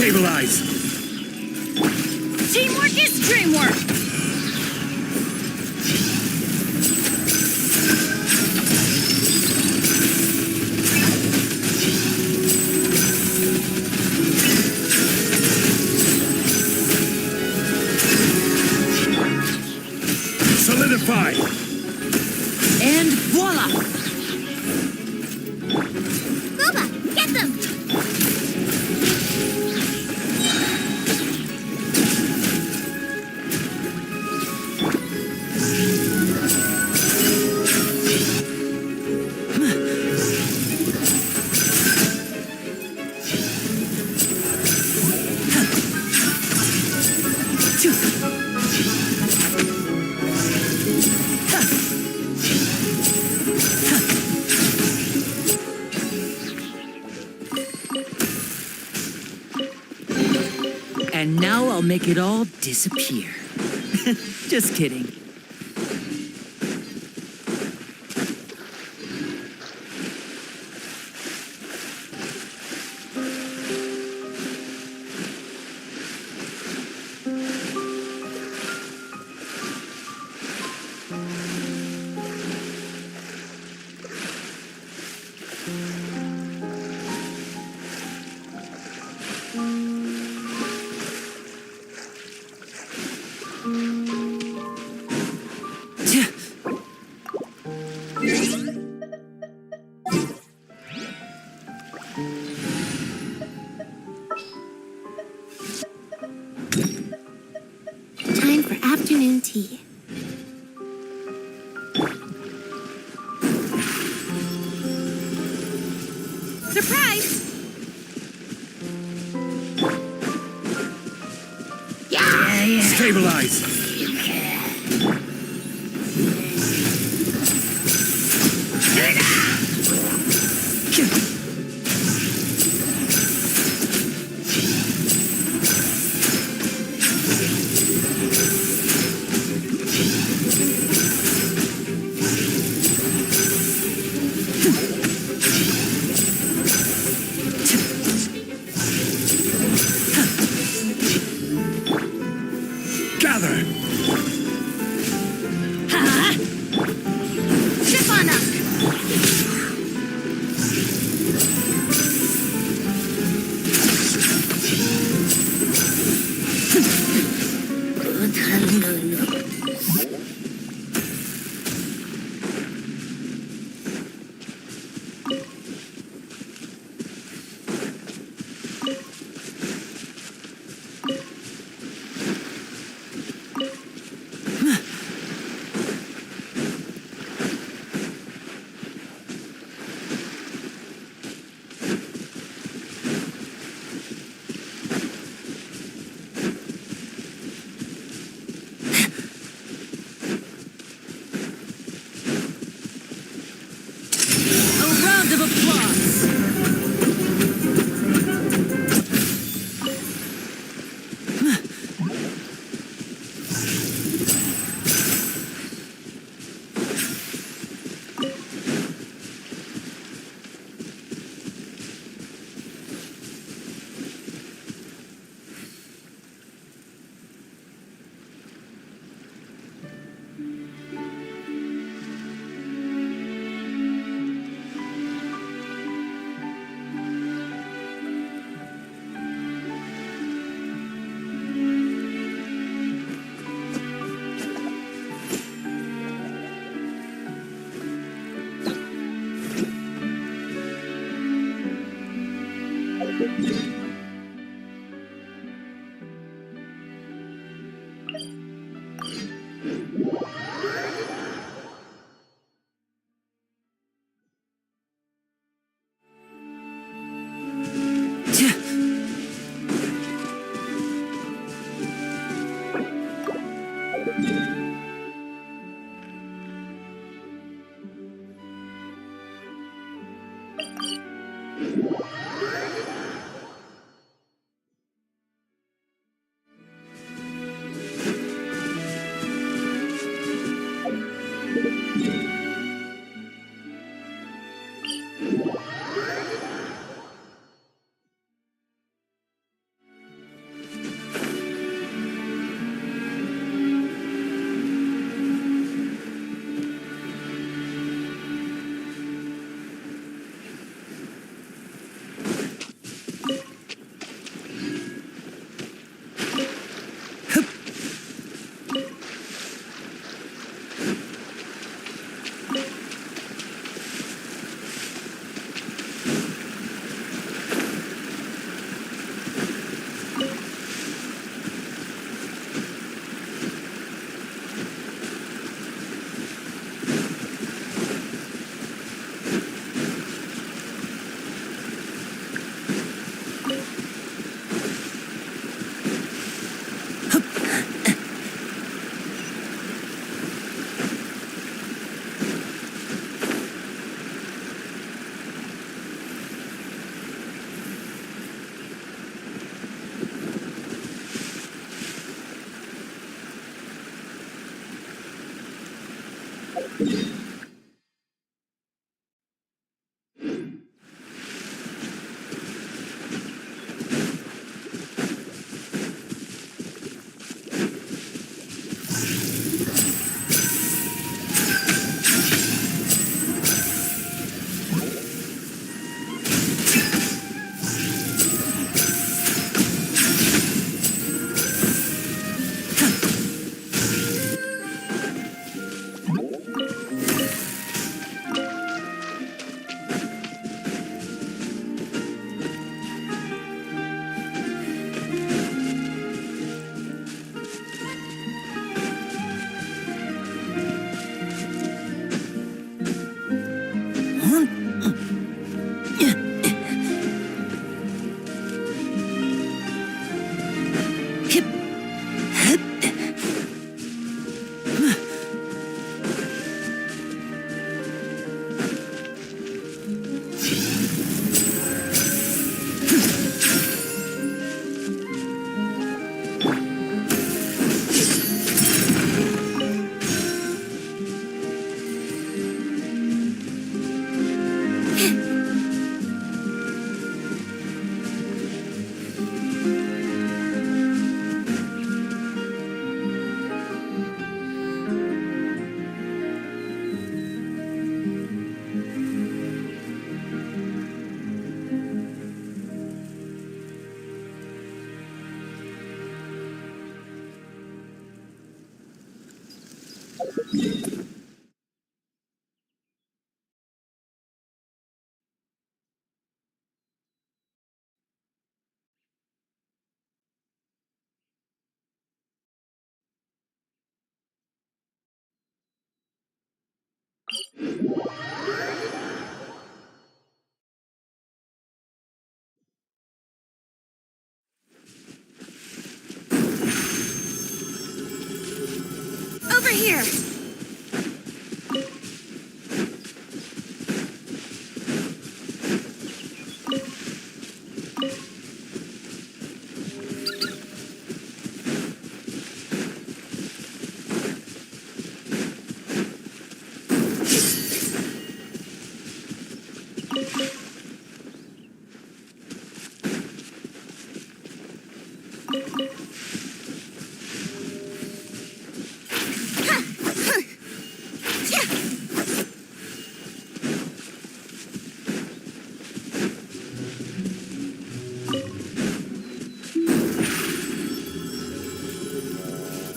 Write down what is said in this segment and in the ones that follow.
Stabilize! Teamwork is dreamwork! Solidify! And voila! Boba, get them! And now I'll make it all disappear. Just kidding. Time for afternoon tea. Surprise! Yeah. Stabilize! Gather! Over here!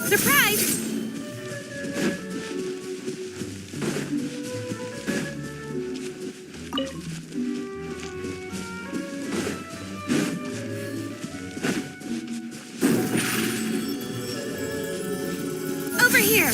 Surprise! Over here!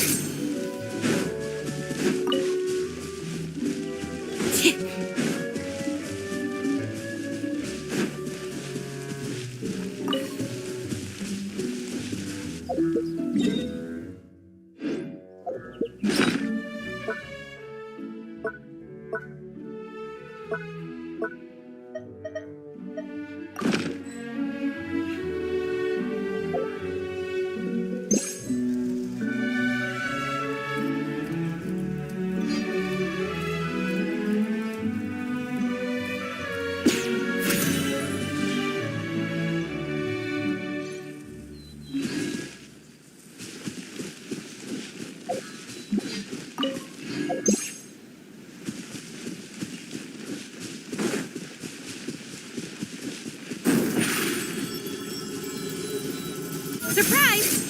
Surprise!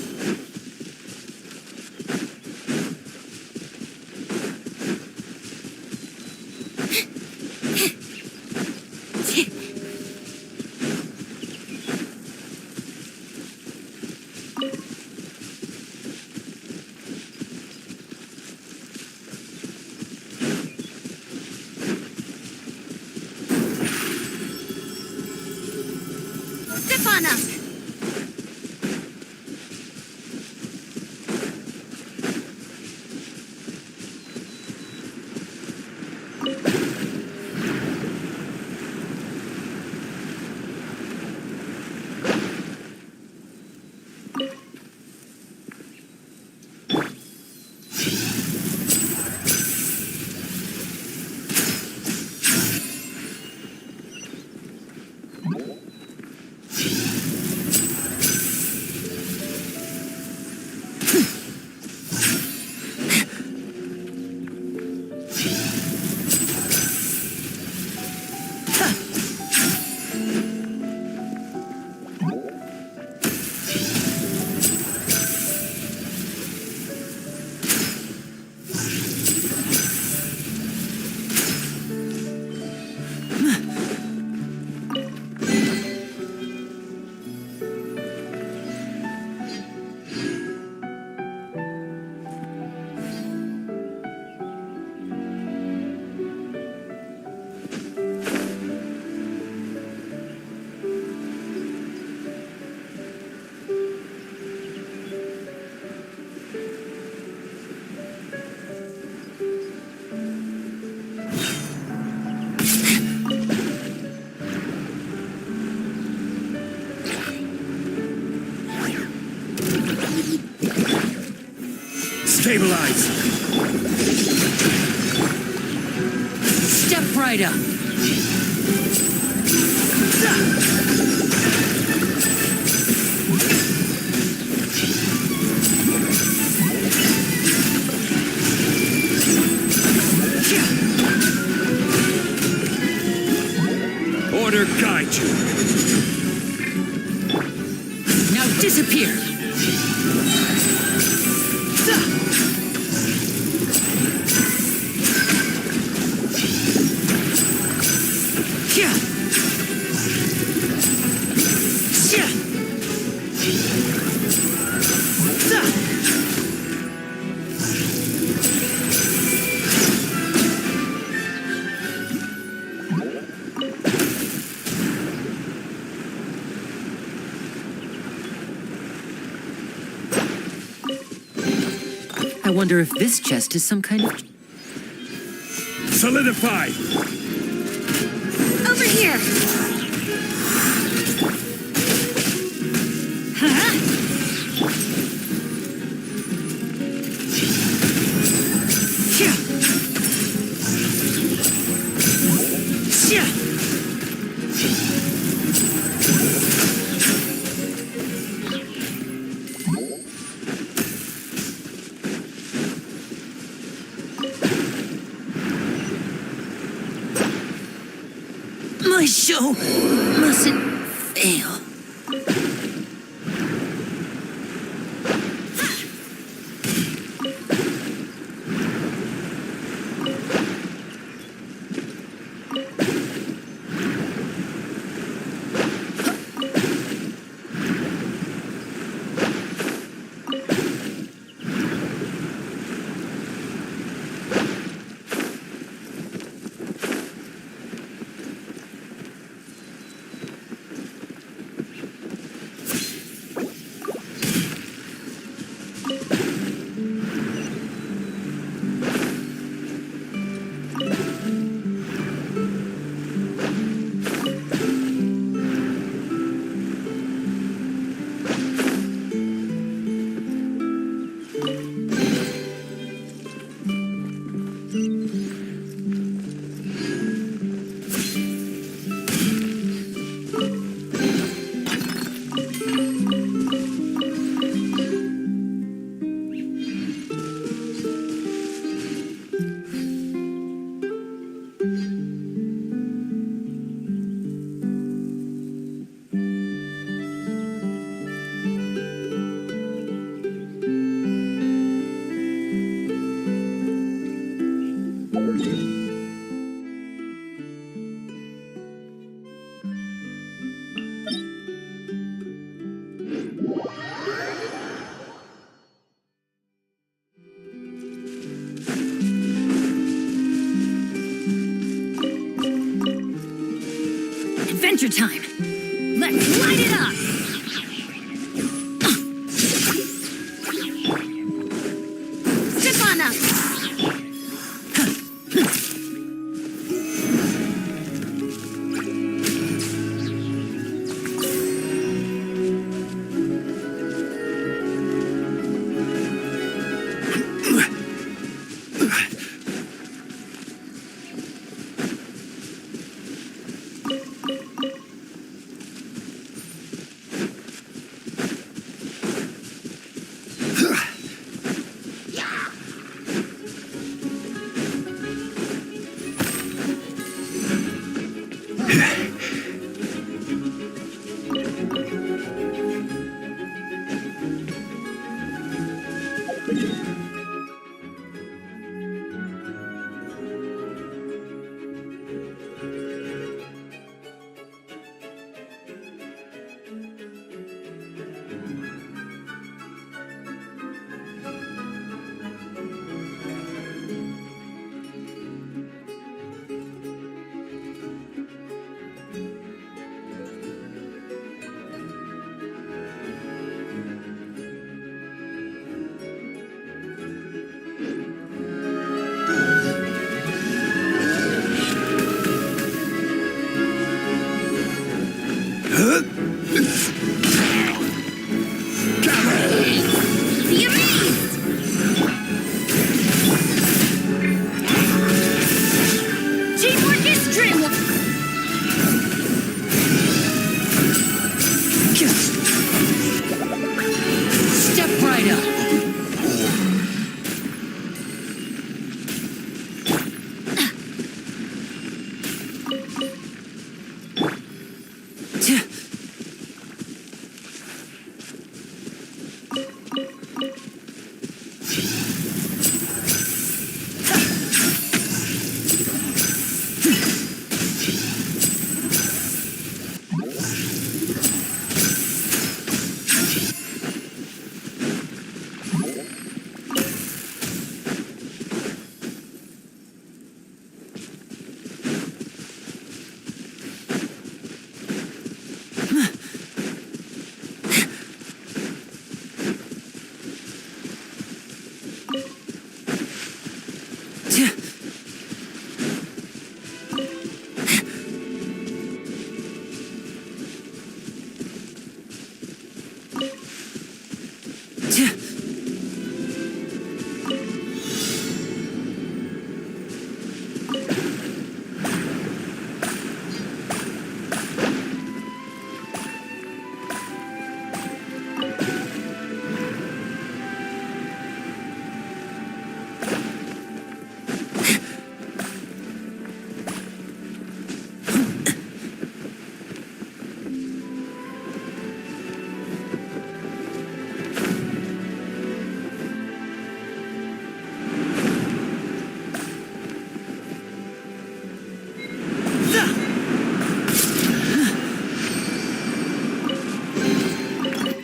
Step on up! Stabilize. Step right up. Order guide you. Now disappear. I wonder if this chest is some kind of... Solidify. Over here. Huh? My show mustn't fail. Adventure time! Let's light it up! Step on up!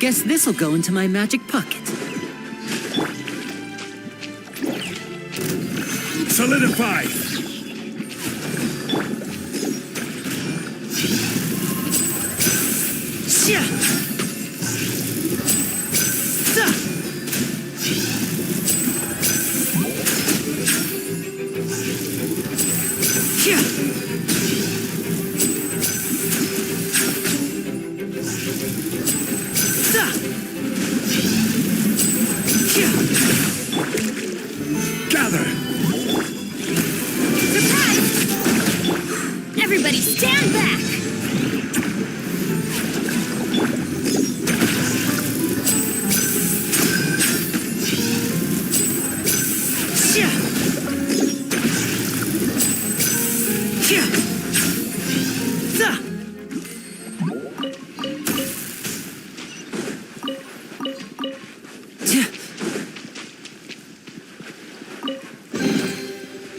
Guess this'll go into my magic pocket. Solidify! Shia! Duh! Shia! Duh! Shia! Gather! Surprise! Everybody stand back! Shia! Shia! Duh!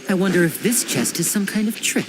I wonder if this chest is some kind of trick.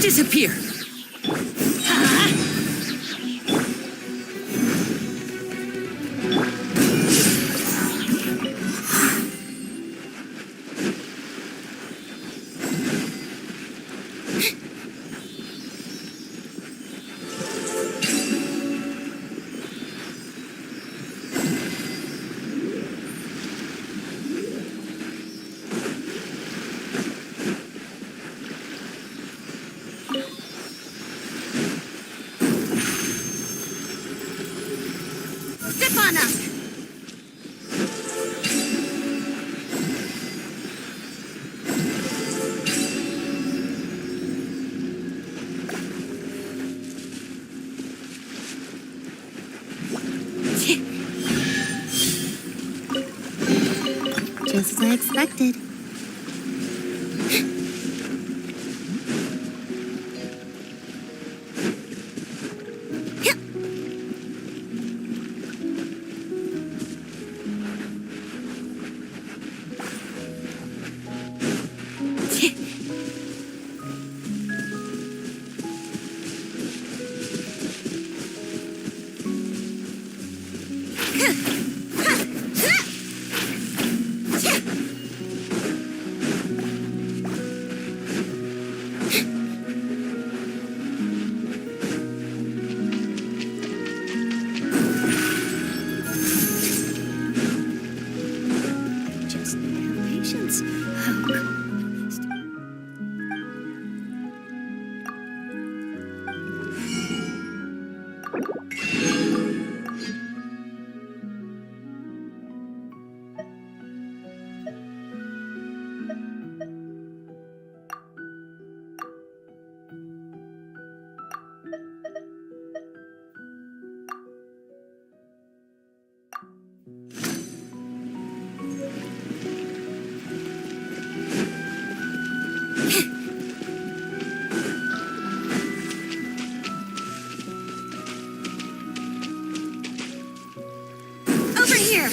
Disappear! Step on up! Just as I expected. Over here!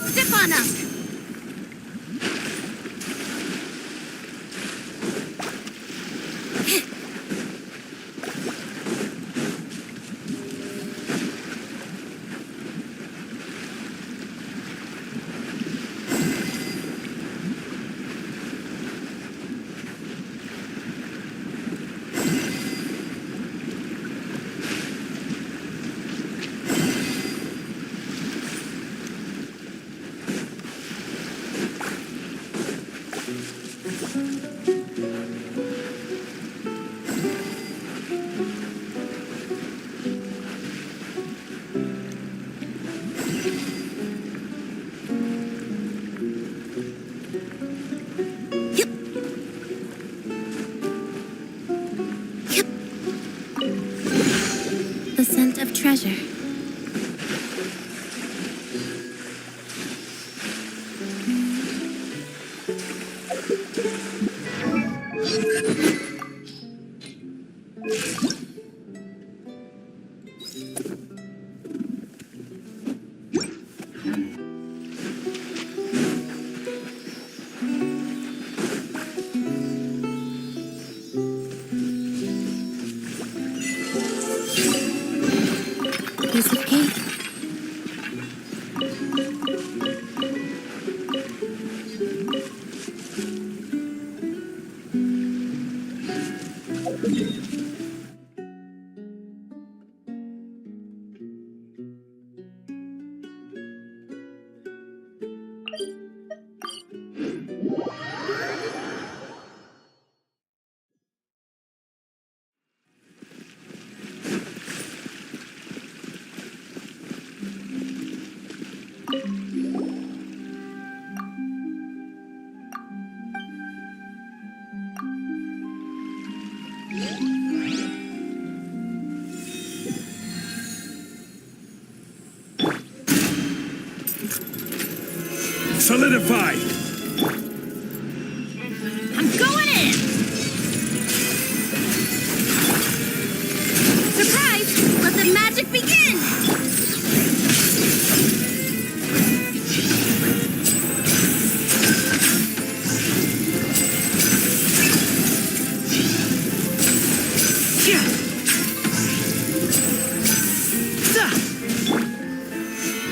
Step on up! The scent of treasure. Piece of cake. Solidified! I'm going in! Surprise! Let the magic begin!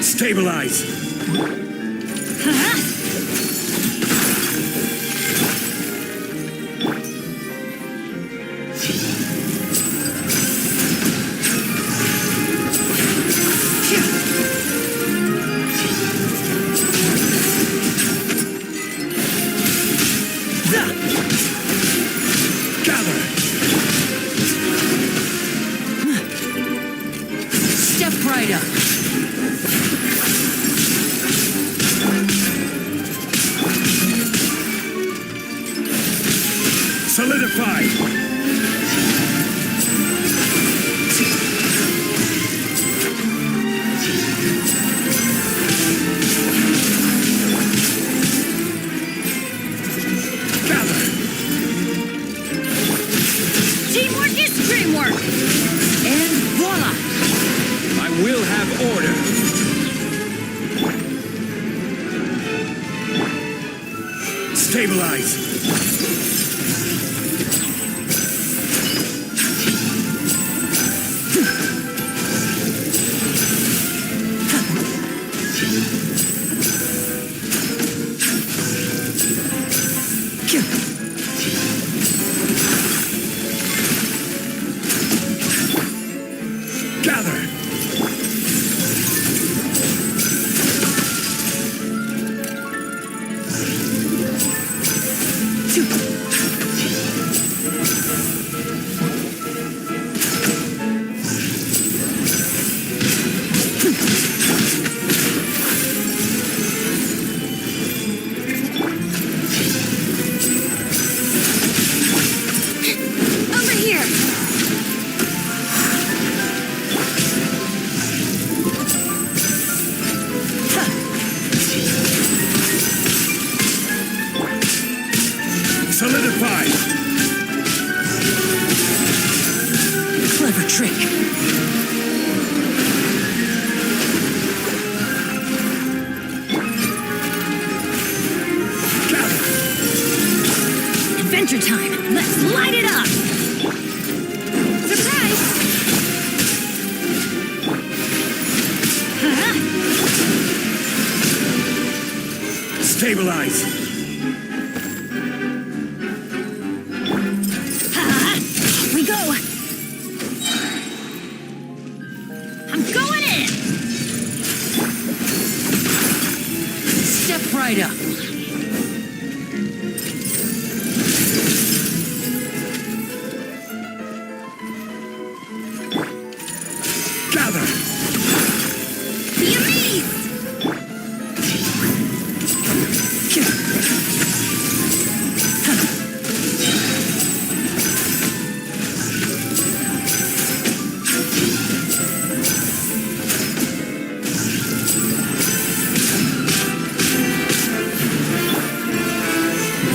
Stabilize! Gather! Step right up. Solidified! Teamwork is dreamwork! Stabilize! Gather! Over here! Solidify! Clever trick. Gather! Adventure time! Let's light it up! Surprise! Huh? Stabilize! Off we go! I'm going in! Step right up. Gather! Be amazed!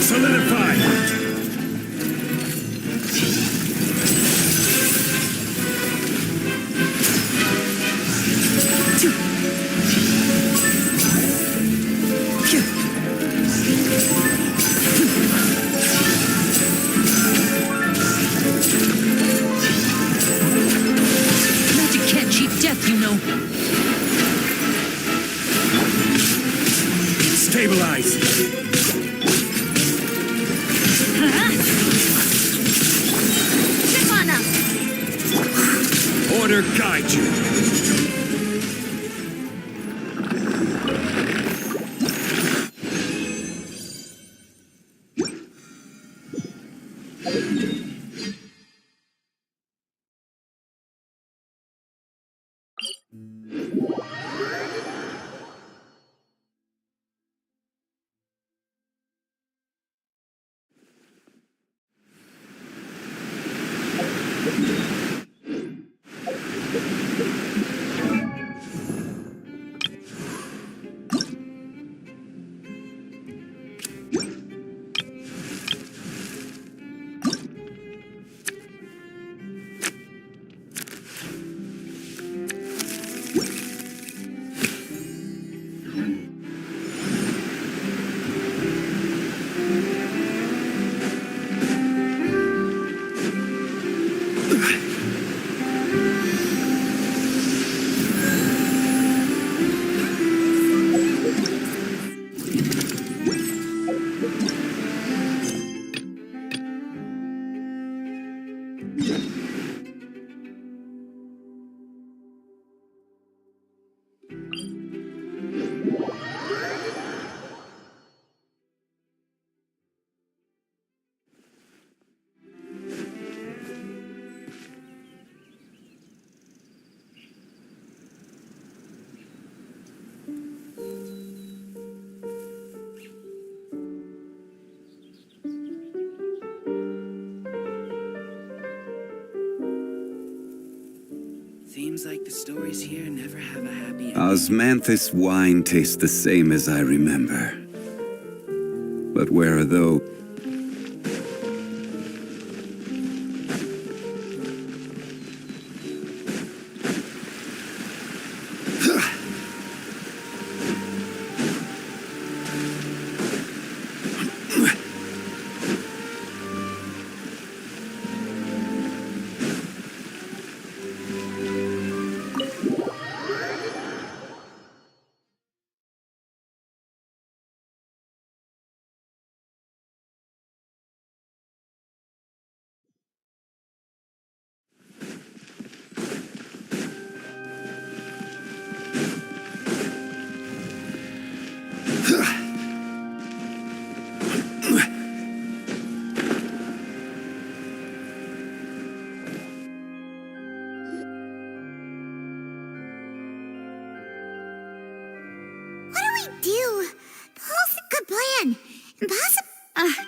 Solidify! Magic can't cheat death, you know. Stabilize! Huh? Step on up! Order guide you! Seems like the stories here never have a happy ending. Osmanthus wine tastes the same as I remember. But where are those?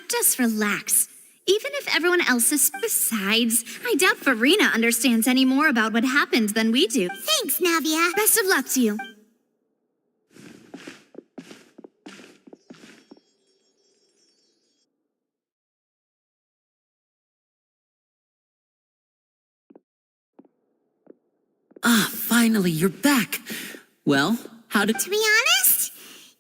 Just relax. Even if everyone else is... Besides, I doubt Farina understands any more about what happened than we do. Thanks, Navia. Best of luck to you. Ah, finally, you're back. Well, how did... To be honest,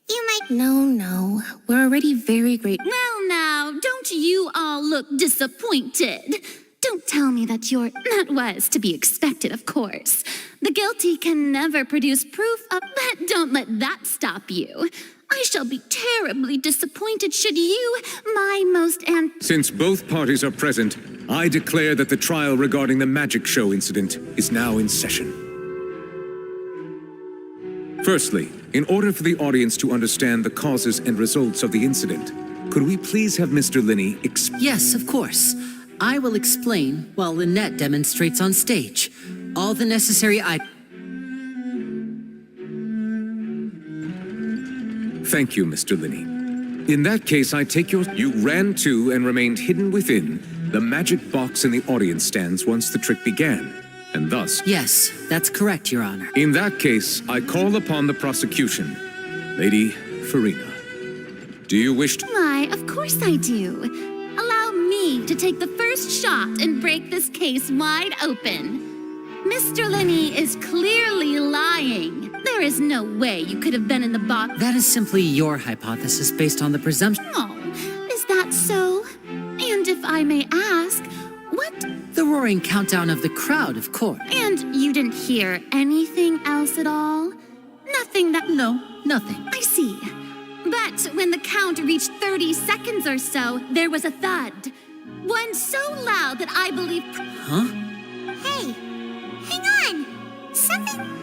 you might... No. We're already very grateful. Well, now, don't you all look disappointed? Don't tell me that you're... That was to be expected, of course. The guilty can never produce proof of... But don't let that stop you. I shall be terribly disappointed should you, my most Since both parties are present, I declare that the trial regarding the magic show incident is now in session. Firstly, in order for the audience to understand the causes and results of the incident, could we please have Mr. Linney Yes, of course. I will explain while Lynette demonstrates on stage. All the necessary Thank you, Mr. Linney. In that case, I take your... You ran to and remained hidden within the magic box in the audience stands once the trick began, and thus... Yes, that's correct, Your Honor. In that case, I call upon the prosecution. Lady Farina, do you wish to... Why, of course I do. Allow me to take the first shot and break this case wide open. Mr. Linney is clearly lying. There is no way you could have been in the box. That is simply your hypothesis based on the presumption. Oh, is that so? And if I may ask, what? The roaring countdown of the crowd, of course. And you didn't hear anything else at all? Nothing that... No, nothing. I see. But when the count reached 30 seconds or so, there was a thud. One so loud that I believe... Huh? Hey, hang on. Something...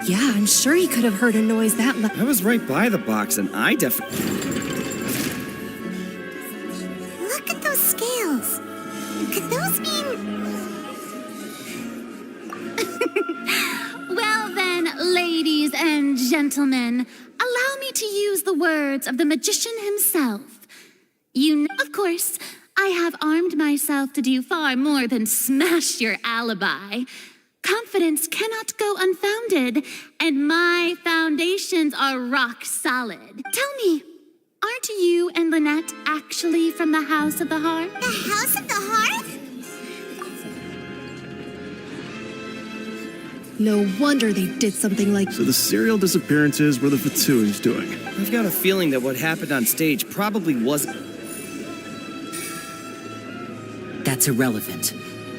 Yeah, I'm sure he could have heard a noise that loud. I was right by the box, and I definitely... Look at those scales. Could those mean... Well then, ladies and gentlemen, allow me to use the words of the magician himself. Of course, I have armed myself to do far more than smash your alibi. Confidence cannot go unfounded, and my foundations are rock solid. Tell me, aren't you and Lynette actually from the House of the Hearth? The House of the Hearth? No wonder they did something like... So the serial disappearances were the Fatsui's doing. I've got a feeling that what happened on stage probably wasn't... That's irrelevant.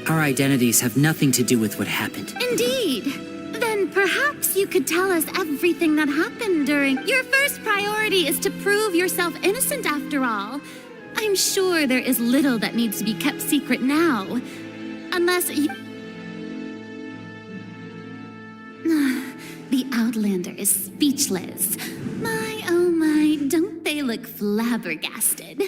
Our identities have nothing to do with what happened. Indeed. Then perhaps you could tell us everything that happened during... Your first priority is to prove yourself innocent after all. I'm sure there is little that needs to be kept secret now. Unless you... The Outlander is speechless. My, oh my, don't they look flabbergasted?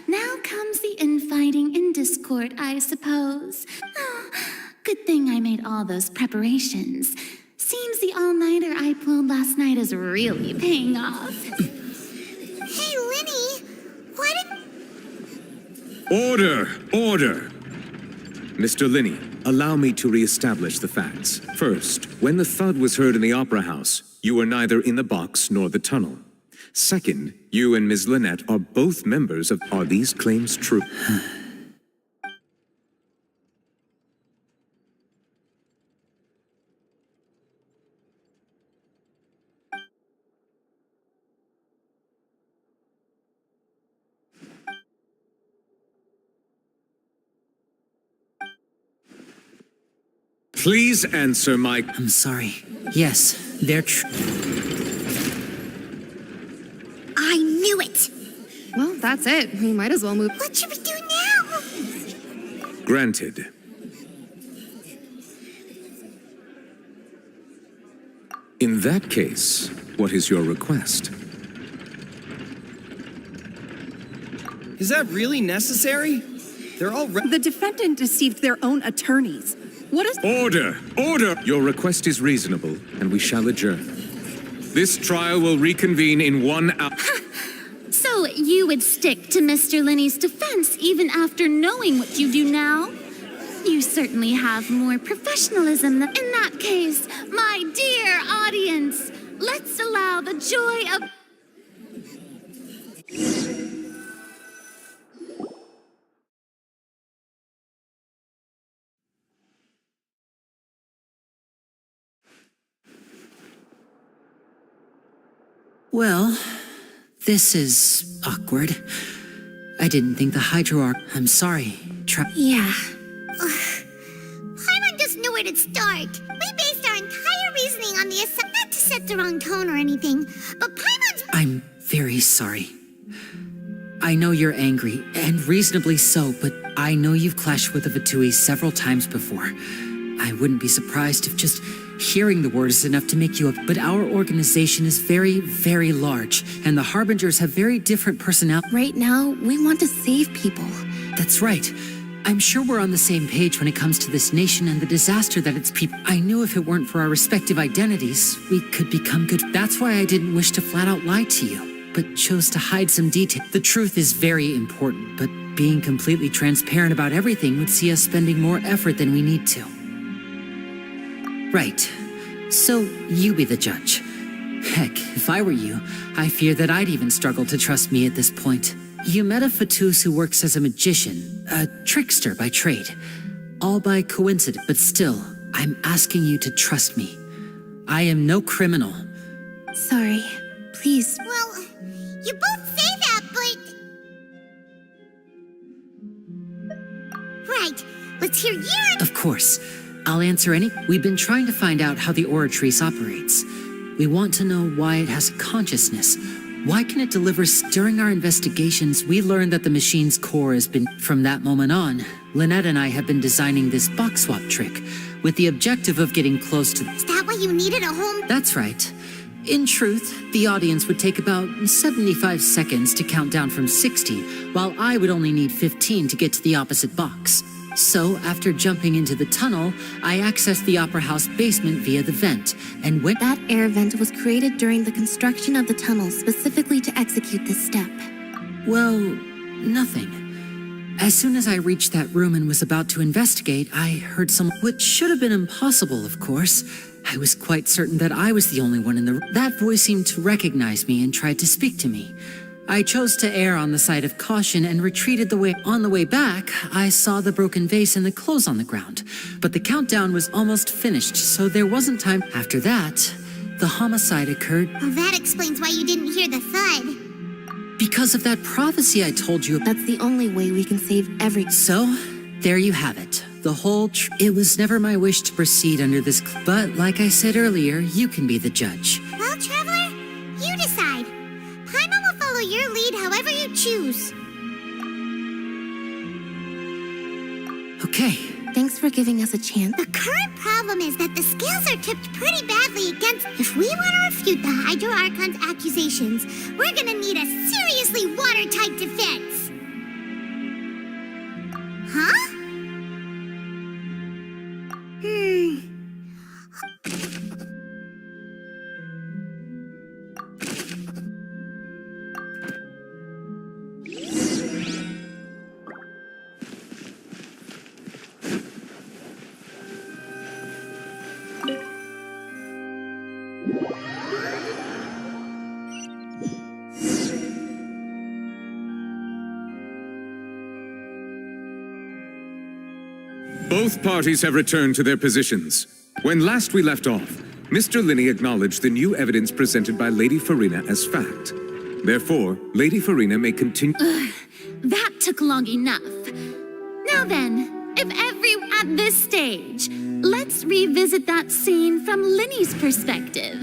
Now comes the infighting and discord, I suppose. Oh, good thing I made all those preparations. Seems the all-nighter I pulled last night is really paying off. Hey, Linny, why did... Order! Mr. Linney, allow me to reestablish the facts. First, when the thud was heard in the Opera House, you were neither in the box nor the tunnel. Second, you and Ms. Lynette are both members of... Are these claims true? Please answer my... I'm sorry. Yes, they're true. I knew it! Well, that's it. We might as well move. What should we do now? Granted. In that case, what is your request? Is that really necessary? They're all... The defendant deceived their own attorneys. What is... Order! Your request is reasonable, and we shall adjourn. This trial will reconvene in 1 hour. So you would stick to Mr. Linney's defense even after knowing what you do now? You certainly have more professionalism than... In that case, my dear audience, let's allow the joy of... Well, this is awkward. I didn't think the Hydroarch... I'm sorry. Yeah. Paimon doesn't know where to start. We based our entire reasoning on the assumption, not to set the wrong tone or anything, but Paimon's... I'm very sorry. I know you're angry, and reasonably so, but I know you've clashed with the Fatui several times before. I wouldn't be surprised if just hearing the word is enough to make you up. But our organization is very, very large, and the Harbingers have very different personalities. Right now, we want to save people. That's right. I'm sure we're on the same page when it comes to this nation and the disaster that its people... I knew if it weren't for our respective identities, we could become good. That's why I didn't wish to flat out lie to you, but chose to hide some detail. The truth is very important, but being completely transparent about everything would see us spending more effort than we need to. Right. So, you be the judge. Heck, if I were you, I fear that I'd even struggle to trust me at this point. You met a Fatus who works as a magician, a trickster by trade. All by coincidence, but still, I'm asking you to trust me. I am no criminal. Sorry. Please. Well, you both say that, but... Right. Let's hear your... Of course. I'll answer any... We've been trying to find out how the Oratrice operates. We want to know why it has a consciousness. Why can it deliver... During our investigations, we learned that the machine's core has been... From that moment on, Lynette and I have been designing this box swap trick, with the objective of getting close to... Is that why you needed a home... That's right. In truth, the audience would take about 75 seconds to count down from 60, while I would only need 15 to get to the opposite box. So, after jumping into the tunnel, I accessed the Opera House basement via the vent, and went... That air vent was created during the construction of the tunnel specifically to execute this step. Well, nothing. As soon as I reached that room and was about to investigate, I heard some... Which should have been impossible, of course. I was quite certain that I was the only one in the... That voice seemed to recognize me and tried to speak to me. I chose to err on the side of caution and retreated the way... On the way back, I saw the broken vase and the clothes on the ground. But the countdown was almost finished, so there wasn't time... After that, the homicide occurred... Well, that explains why you didn't hear the thud. Because of that prophecy I told you about. That's the only way we can save every... So, there you have it. The whole It was never my wish to proceed under this... But, like I said earlier, you can be the judge. Well, Traveler, you decide. Paimon will follow your lead however you choose. Okay. Thanks for giving us a chance. The current problem is that the scales are tipped pretty badly against... If we want to refute the Hydro Archon's accusations, we're gonna need a seriously watertight defense. Huh? Both parties have returned to their positions. When last we left off, Mr. Linney acknowledged the new evidence presented by Lady Farina as fact. Therefore, Lady Farina may continue... That took long enough. Now then, at this stage, let's revisit that scene from Linney's perspective.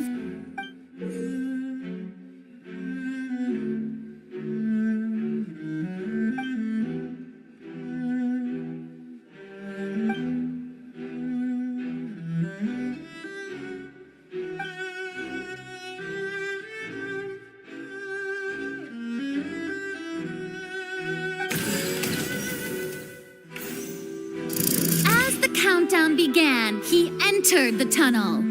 Countdown began, he entered the tunnel.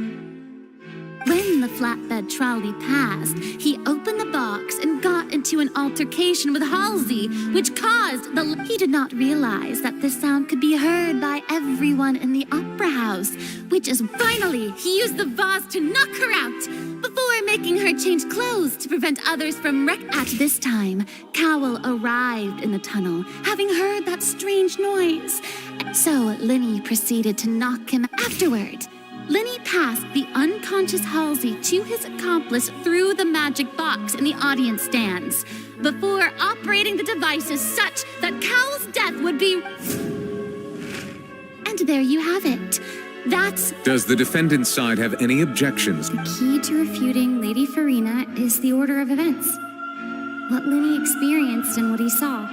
When when the flatbed trolley passed, he opened the box and got into an altercation with Halsey, which caused the... He did not realize that this sound could be heard by everyone in the opera house, which is finally he used the vase to knock her out before making her change clothes to prevent others from wreck. At this time, Cowell arrived in the tunnel, having heard that strange noise. So Linny proceeded to knock him afterward. Linny passed the unconscious Halsey to his accomplice through the magic box in the audience stands, before operating the devices such that Cowell's death would be... And there you have it. That's... Does the defendant's side have any objections? The key to refuting Lady Farina is the order of events. What Linny experienced and what he saw.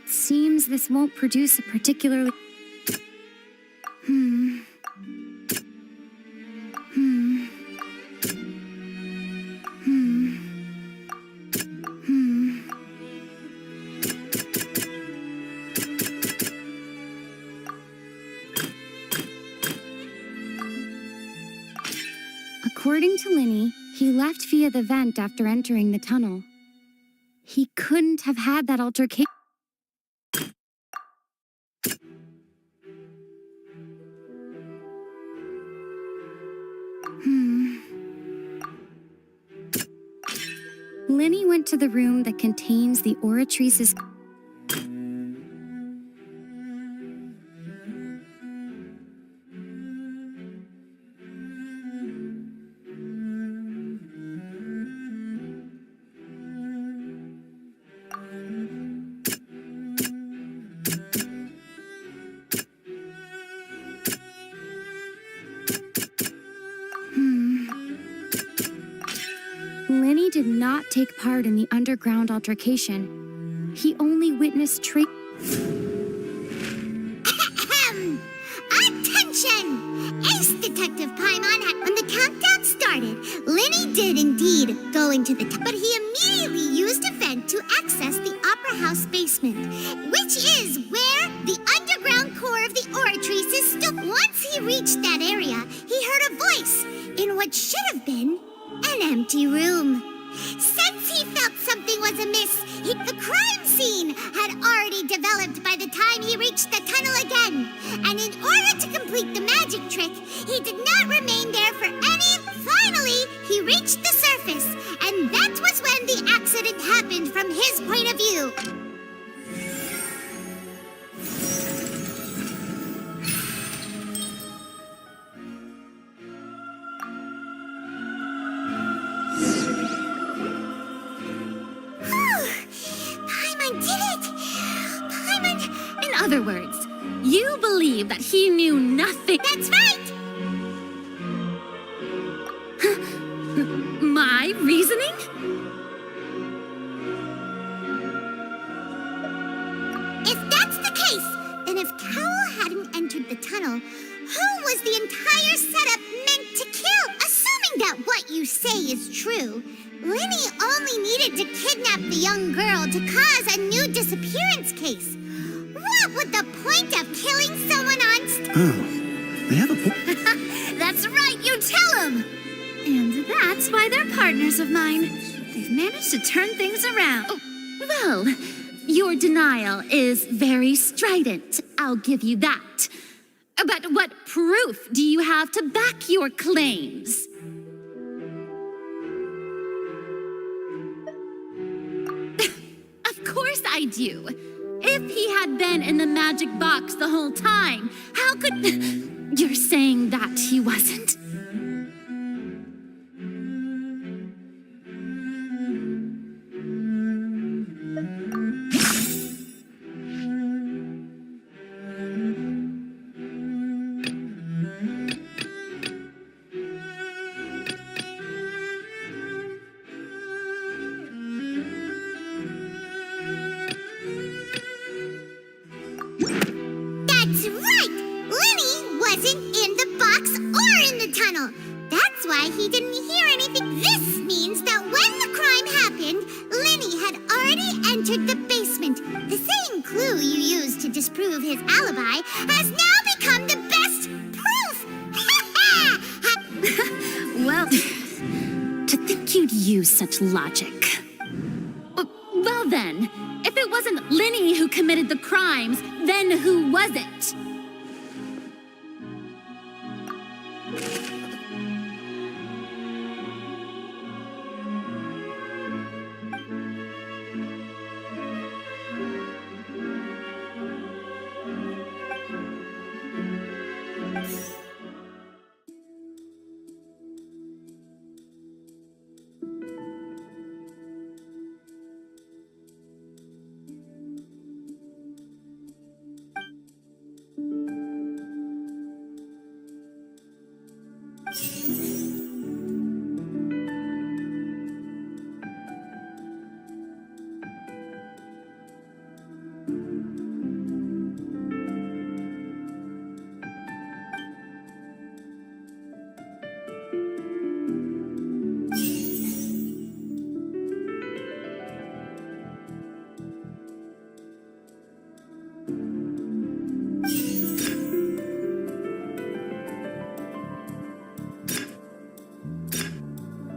Seems this won't produce a particularly... According to Linny, he left via the vent after entering the tunnel. He couldn't have had that altercation. Linny went to the room that contains the Oratrice's... Linny did not take part in the underground altercation. He only witnessed Attention! Ace Detective Paimon had... When the countdown started, Linny did indeed go into the... But he immediately used a vent to access the Opera House basement, which is where the underground core of the Oratrice is still... Once he reached that area, he heard a voice in what should have been an empty room. Since he felt something was amiss, the crime scene had already developed by the time he reached the tunnel again. And in order to complete the magic trick, he did not remain there for any... Finally, he reached the surface, and that was when the accident happened from his point of view. In other words, you believe that he knew nothing. That's right! My reasoning? If that's the case, then if Cowell hadn't entered the tunnel, who was the entire setup meant to kill? Assuming that what you say is true, Linny only needed to kidnap the young girl to cause a new disappearance case. What would the point of killing someone on Oh, they have a point. That's right, you tell him! And that's why they're partners of mine. They've managed to turn things around. Oh, well, your denial is very strident. I'll give you that. But what proof do you have to back your claims? Of course I do. If he had been in the magic box the whole time, how could... You're saying that he wasn't? The same clue you used to disprove his alibi has now become the best proof! Well, to think you'd use such logic. Well then, if it wasn't Linny who committed the crimes, then who was it?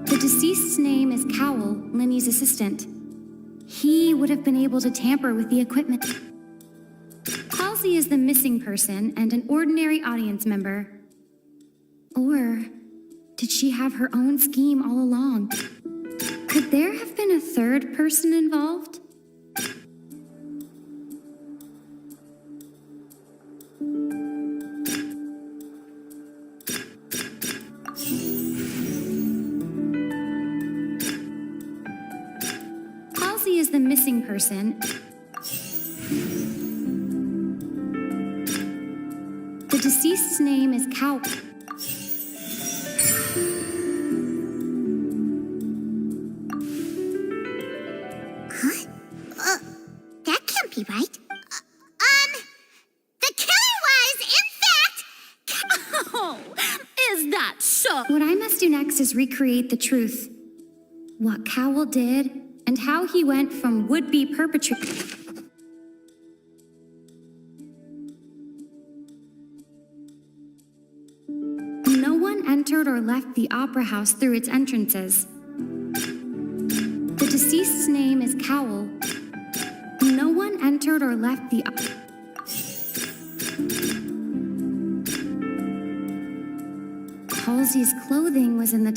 The deceased's name is Cowell, Linny's assistant. He would have been able to tamper with the equipment. Halsey is the missing person and an ordinary audience member. Or did she have her own scheme all along? Could there have been a third person involved? Halsey is the missing person. The deceased's name is Cowell. That can't be right. The killer was, in fact... Oh, is that so? What I must do next is recreate the truth. What Cowell did, and how he went from would-be perpetrator. No one entered or left the opera house through its entrances. The deceased's name is Cowell. No one entered or left the... Halsey's clothing was in the...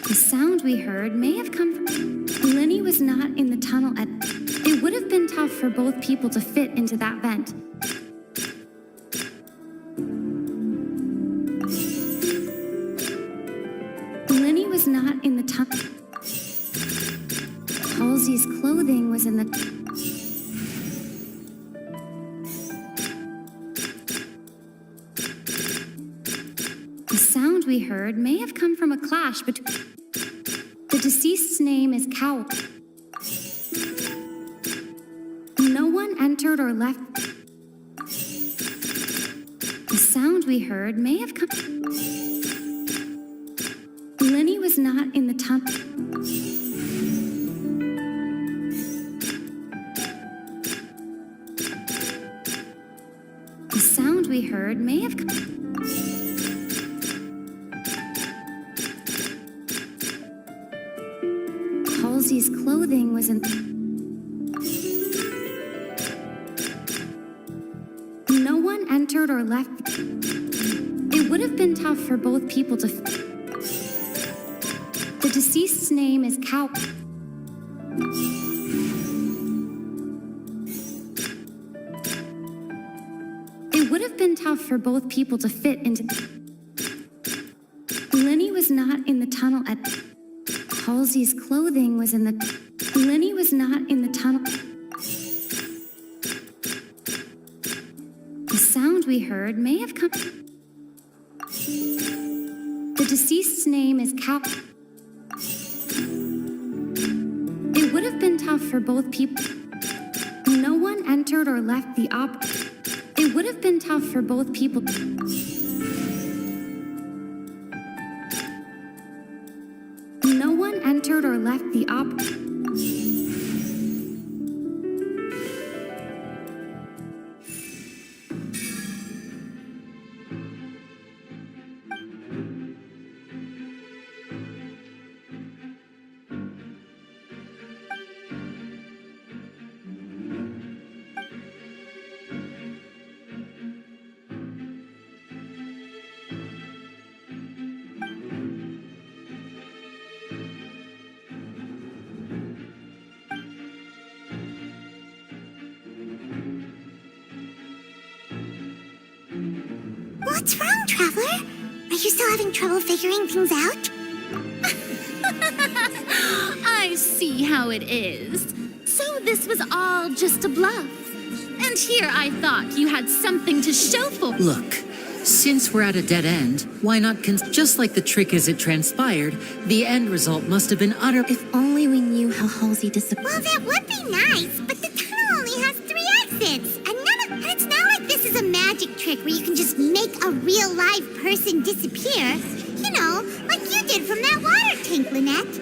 The sound we heard may have come from... Linny was not in the tunnel at... It would have been tough for both people to fit into that vent. Linny was not in the tunnel. Halsey's clothing was in the... The sound we heard may have come from a clash between... The deceased's name is Cowell. No one entered or left... The sound we heard may have come... Linny was not in the tunnel. The sound we heard may have come... Halsey's clothing was in... No one entered or left... It would have been tough for both people to... The deceased's name is Cowell. It would have been tough for both people to fit into... Linny was not in the tunnel at... Halsey's clothing was in the... Linny was not in the tunnel. The sound we heard may have come... The deceased's name is Cowell. It would have been tough for both people... No one entered or left the op... It would have been tough for both people... No one entered or left the op... What's wrong, Traveler? Are you still having trouble figuring things out? I see how it is. So this was all just a bluff. And here I thought you had something to show for. Look, since we're at a dead end, why not just like the trick as it transpired, the end result must have been utter. If only we knew how Halsey disappeared. Well, that would be nice, but the tunnel only has 3 exits. And it's not like this is a magic trick where you can just make a real live person disappear. You know, like you did from that water tank, Lynette.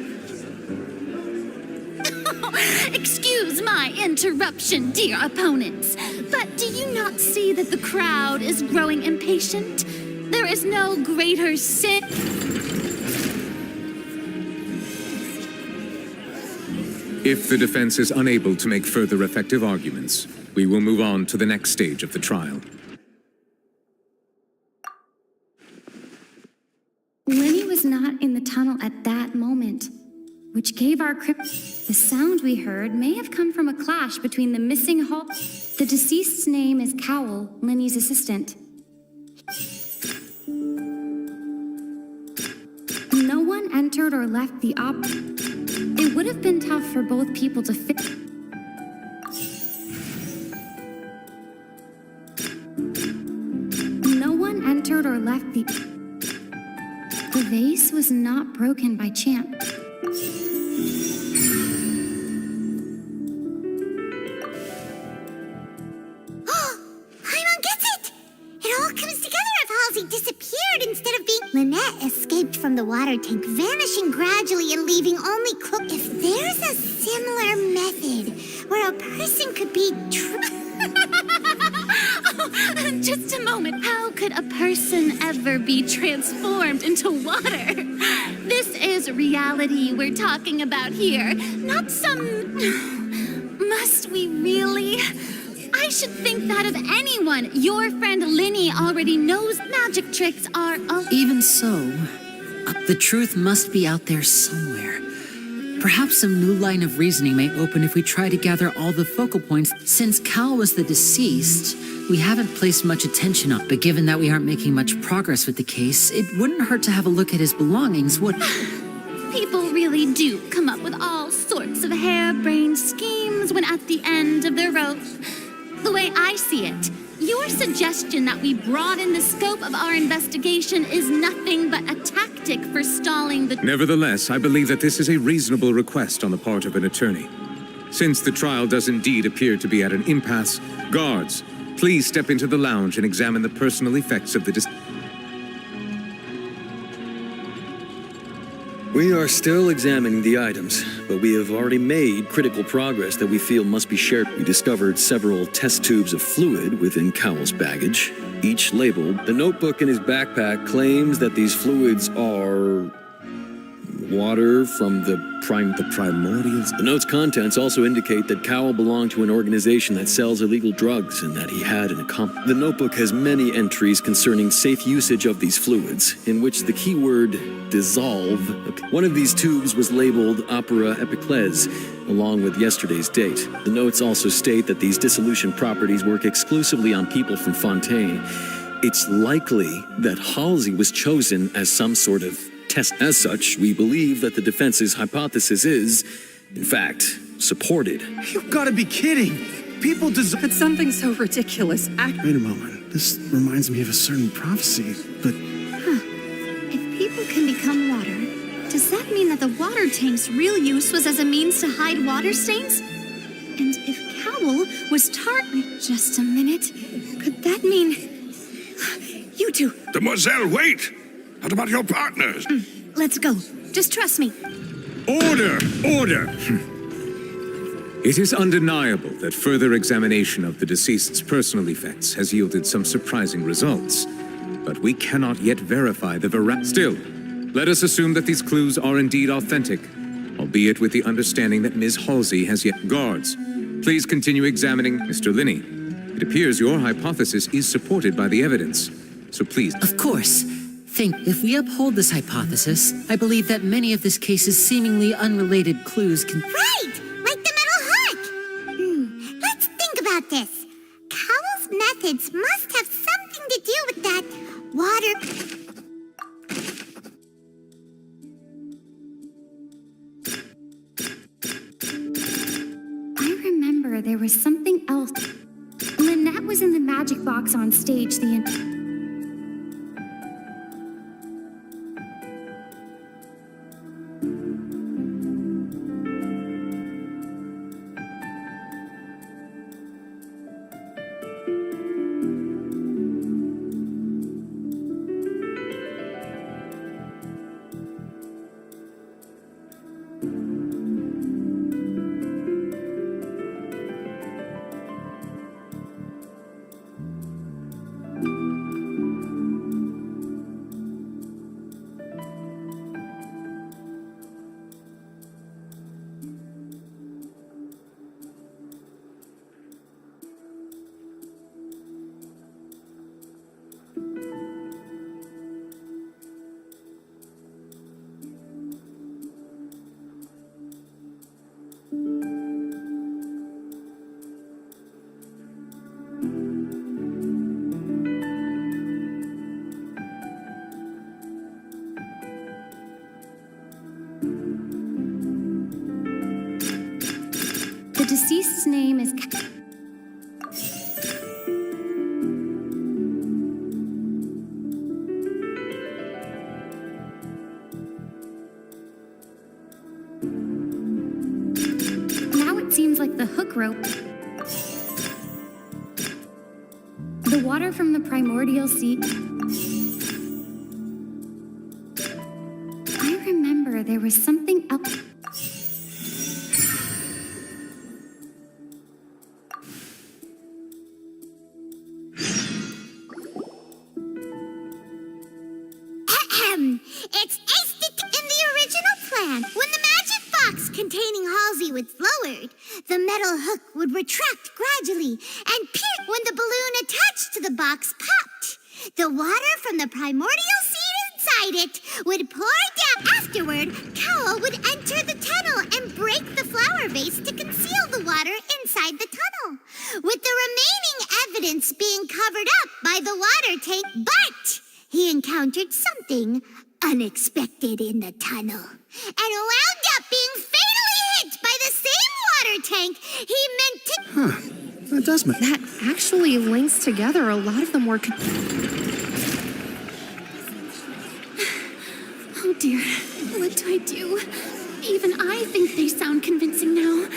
Excuse my interruption, dear opponents, but do you not see that the crowd is growing impatient? There is no greater sin. If the defense is unable to make further effective arguments, we will move on to the next stage of the trial. Lenny was not in the tunnel at that moment, which gave our The sound we heard may have come from a clash between the missing Hall. The deceased's name is Cowell, Lenny's assistant. No one entered or left the It would have been tough for both people to fit. No one entered or left the vase was not broken by chance. Instead of being... Lynette escaped from the water tank, vanishing gradually and leaving only If there's a similar method where a person could be... Just a moment. How could a person ever be transformed into water? This is reality we're talking about here, not some... Must we really... I should think that of anyone. Your friend Linny already knows magic tricks are Even so, the truth must be out there somewhere. Perhaps some new line of reasoning may open if we try to gather all the focal points. Since Cal was the deceased, we haven't placed much attention on. But given that we aren't making much progress with the case, it wouldn't hurt to have a look at his belongings, would People really do come up with all sorts of harebrained schemes when at the end of their rope. The way I see it, your suggestion that we broaden the scope of our investigation is nothing but a tactic for stalling the... Nevertheless, I believe that this is a reasonable request on the part of an attorney. Since the trial does indeed appear to be at an impasse, guards, please step into the lounge and examine the personal effects of the We are still examining the items, but we have already made critical progress that we feel must be shared. We discovered several test tubes of fluid within Cowell's baggage, each labeled. The notebook in his backpack claims that these fluids are water from the primordials. The note's contents also indicate that Cowell belonged to an organization that sells illegal drugs and that he had an accomplice. The notebook has many entries concerning safe usage of these fluids, in which the keyword dissolve. One of these tubes was labeled Opera Epiclese, along with yesterday's date. The notes also state that these dissolution properties work exclusively on people from Fontaine. It's likely that Halsey was chosen as some sort of test. As such, we believe that the defense's hypothesis is, in fact, supported. You've got to be kidding! People deserve... But something so ridiculous. Wait a moment. This reminds me of a certain prophecy, but... If people can become water, does that mean that the water tank's real use was as a means to hide water stains? And if Cowell was Wait just a minute. Could that mean... You two. Demoiselle, wait! What about your partners? Let's go. Just trust me. Order! Order! It is undeniable that further examination of the deceased's personal effects has yielded some surprising results, but we cannot yet verify the veracity. Still, let us assume that these clues are indeed authentic, albeit with the understanding that Ms. Halsey has yet... Guards, please continue examining Mr. Linney. It appears your hypothesis is supported by the evidence, so please... Of course. If we uphold this hypothesis, I believe that many of this case's seemingly unrelated clues can... Right! Like the metal hook! Let's think about this. Cowell's methods must have something to do with that water. I remember there was something else. Lynette was in the magic box on stage the entire. The deceased's name is... Now it seems like the hook rope. The water from the primordial sea... I remember there was something else... It's in the original plan. When the magic box containing Halsey was lowered, the metal hook would retract gradually and pierce when the balloon attached to the box popped. The water from the primordial seed inside it would pour down. Afterward, Cowl would enter the tunnel and break the flower vase to conceal the water inside the tunnel, with the remaining evidence being covered up by the water tank. But he encountered something unexpected in the tunnel and wound up being fatally hit by the same water tank he meant to... That does make... That actually links together a lot of the more... Oh dear, what do I do? Even I think they sound convincing now.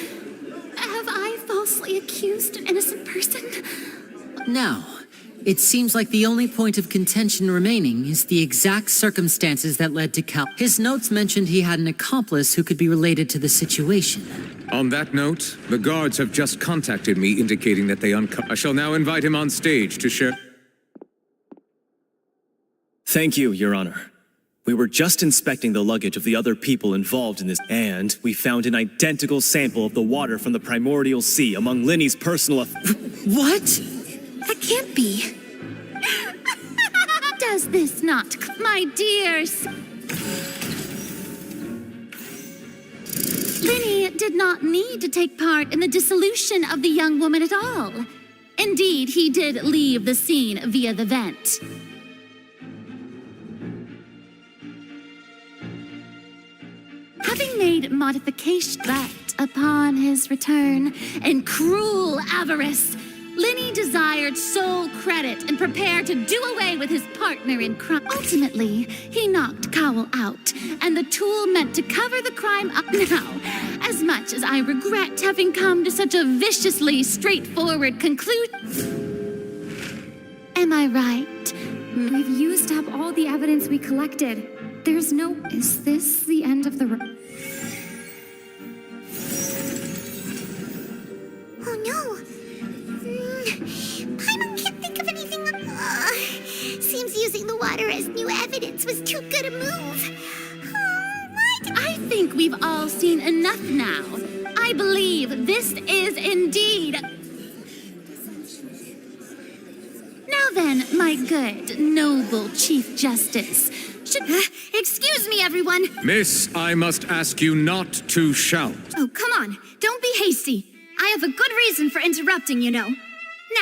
Have I falsely accused an innocent person? Now, it seems like the only point of contention remaining is the exact circumstances that led to Cal. His notes mentioned he had an accomplice who could be related to the situation. On that note, the guards have just contacted me indicating that they I shall now invite him on stage to share... Thank you, Your Honor. We were just inspecting the luggage of the other people involved in this, and we found an identical sample of the water from the primordial sea among Linny's personal... What? That can't be. Does this not, my dears? Linny did not need to take part in the dissolution of the young woman at all. Indeed, he did leave the scene via the vent. Having made modifications, but upon his return, in cruel avarice, Linny desired sole credit and prepared to do away with his partner in crime. Ultimately, he knocked Cowl out, and the tool meant to cover the crime up. Now, as much as I regret having come to such a viciously straightforward conclusion... Am I right? We've used up all the evidence we collected. There's no... Is this the end of the... Oh no! Paimon can't think of anything. Seems using the water as new evidence was too good a move. What? I think we've all seen enough now. I believe this is indeed... Now then, my good, noble Chief Justice, excuse me, everyone. Miss, I must ask you not to shout. Oh, come on. Don't be hasty. I have a good reason for interrupting, you know.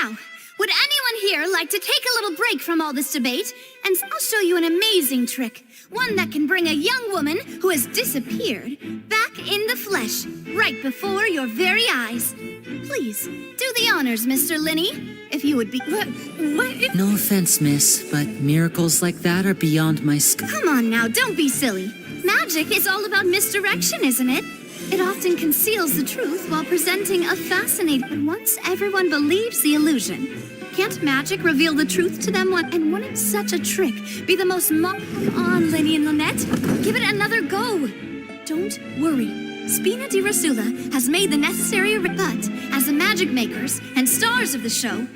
Now, would anyone here like to take a little break from all this debate, and I'll show you an amazing trick. One that can bring a young woman who has disappeared back in the flesh, right before your very eyes. Please, do the honors, Mr. Linney, if you would be... What? No offense, miss, but miracles like that are beyond my scope. Come on now, don't be silly. Magic is all about misdirection, isn't it? It often conceals the truth while presenting a fascinating... But once everyone believes the illusion, can't magic reveal the truth to them? And wouldn't such a trick be the most... Come on, Lenny and Lynette. Give it another go. Don't worry. Spina di Rasula has made the necessary... But, as the magic makers and stars of the show,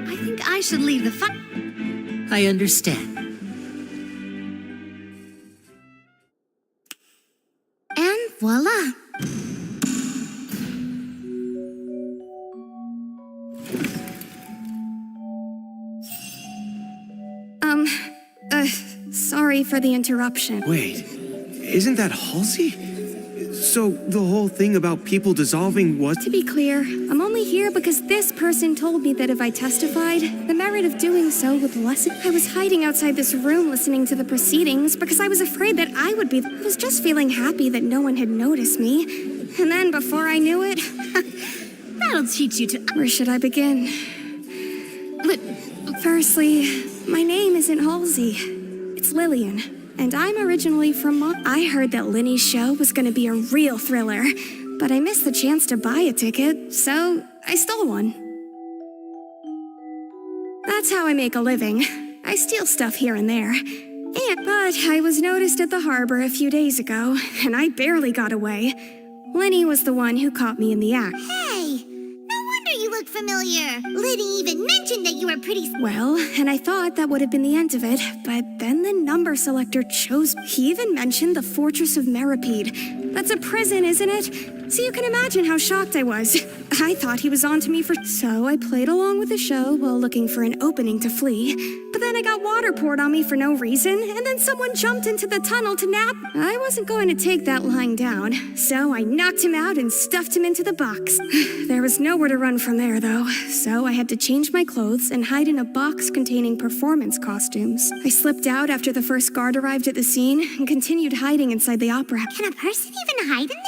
I think I should leave the fight. I understand. And voila. Sorry for the interruption. Wait, isn't that Halsey? So the whole thing about people dissolving was... To be clear, I'm only here because this person told me that if I testified, the merit of doing so would lessen. I was hiding outside this room listening to the proceedings because I was afraid that I would be... I was just feeling happy that no one had noticed me. And then before I knew it... That'll teach you to... Where should I begin? Firstly, my name isn't Halsey. It's Lillian, and I'm originally from I heard that Linny's show was going to be a real thriller, but I missed the chance to buy a ticket, so I stole one. That's how I make a living. I steal stuff here and there. But I was noticed at the harbor a few days ago, and I barely got away. Linny was the one who caught me in the act. Hey, no wonder you look familiar. Liddy even mentioned that you were pretty... Well, and I thought that would have been the end of it, but then the number selector chose... He even mentioned the Fortress of Meripede. That's a prison, isn't it? So you can imagine how shocked I was. I thought he was on to me for... So I played along with the show while looking for an opening to flee. But then I got water poured on me for no reason, and then someone jumped into the tunnel to nap. I wasn't going to take that lying down, so I knocked him out and stuffed him into the box. There was nowhere to run from there, though, so I had to change my clothes and hide in a box containing performance costumes. I slipped out after the first guard arrived at the scene and continued hiding inside the opera house. Can a person even hide in there?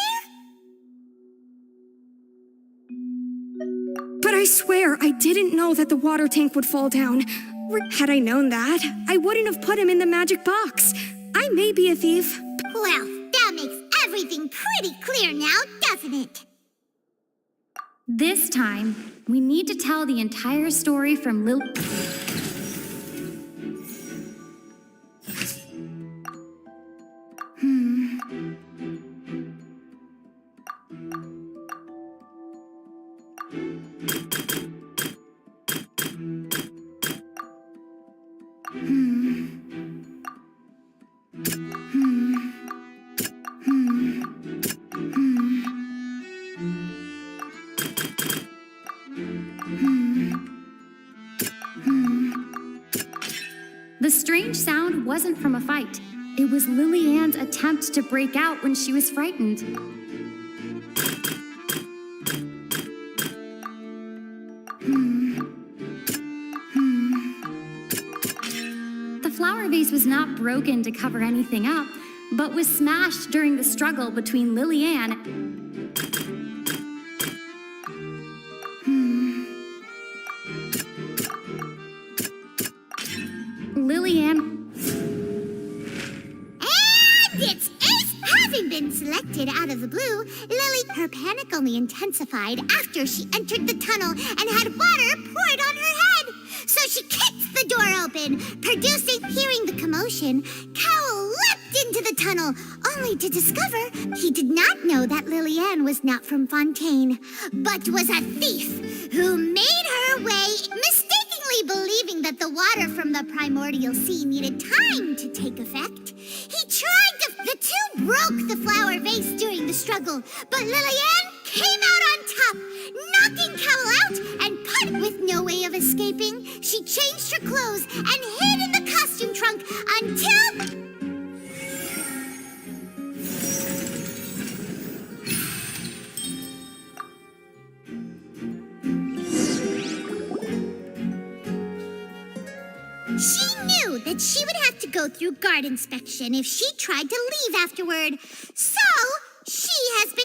But I swear, I didn't know that the water tank would fall down. Had I known that, I wouldn't have put him in the magic box. I may be a thief. Well, that makes everything pretty clear now, doesn't it? This time, we need to tell the entire story from Lil... The strange sound wasn't from a fight. It was Lily-Ann's attempt to break out when she was frightened. The flower vase was not broken to cover anything up, but was smashed during the struggle between Lily-Ann And it's Ace! Having been selected out of the blue, Lily, her panic only intensified after she entered the tunnel and had water poured on her head. So she kicked the door open, producing... Hearing the commotion, Cowell leapt into the tunnel, only to discover he did not know that Lily-Ann was not from Fontaine, but was a thief who made her way, mistakenly believing that the water from the primordial sea needed time to take effect. He tried to... The two broke the flower vase during the struggle, but Lily-Ann came out on top, knocking Cowell out and put with no way of escaping. She changed her clothes and hid in the costume trunk until... that she would have to go through guard inspection if she tried to leave afterward. So,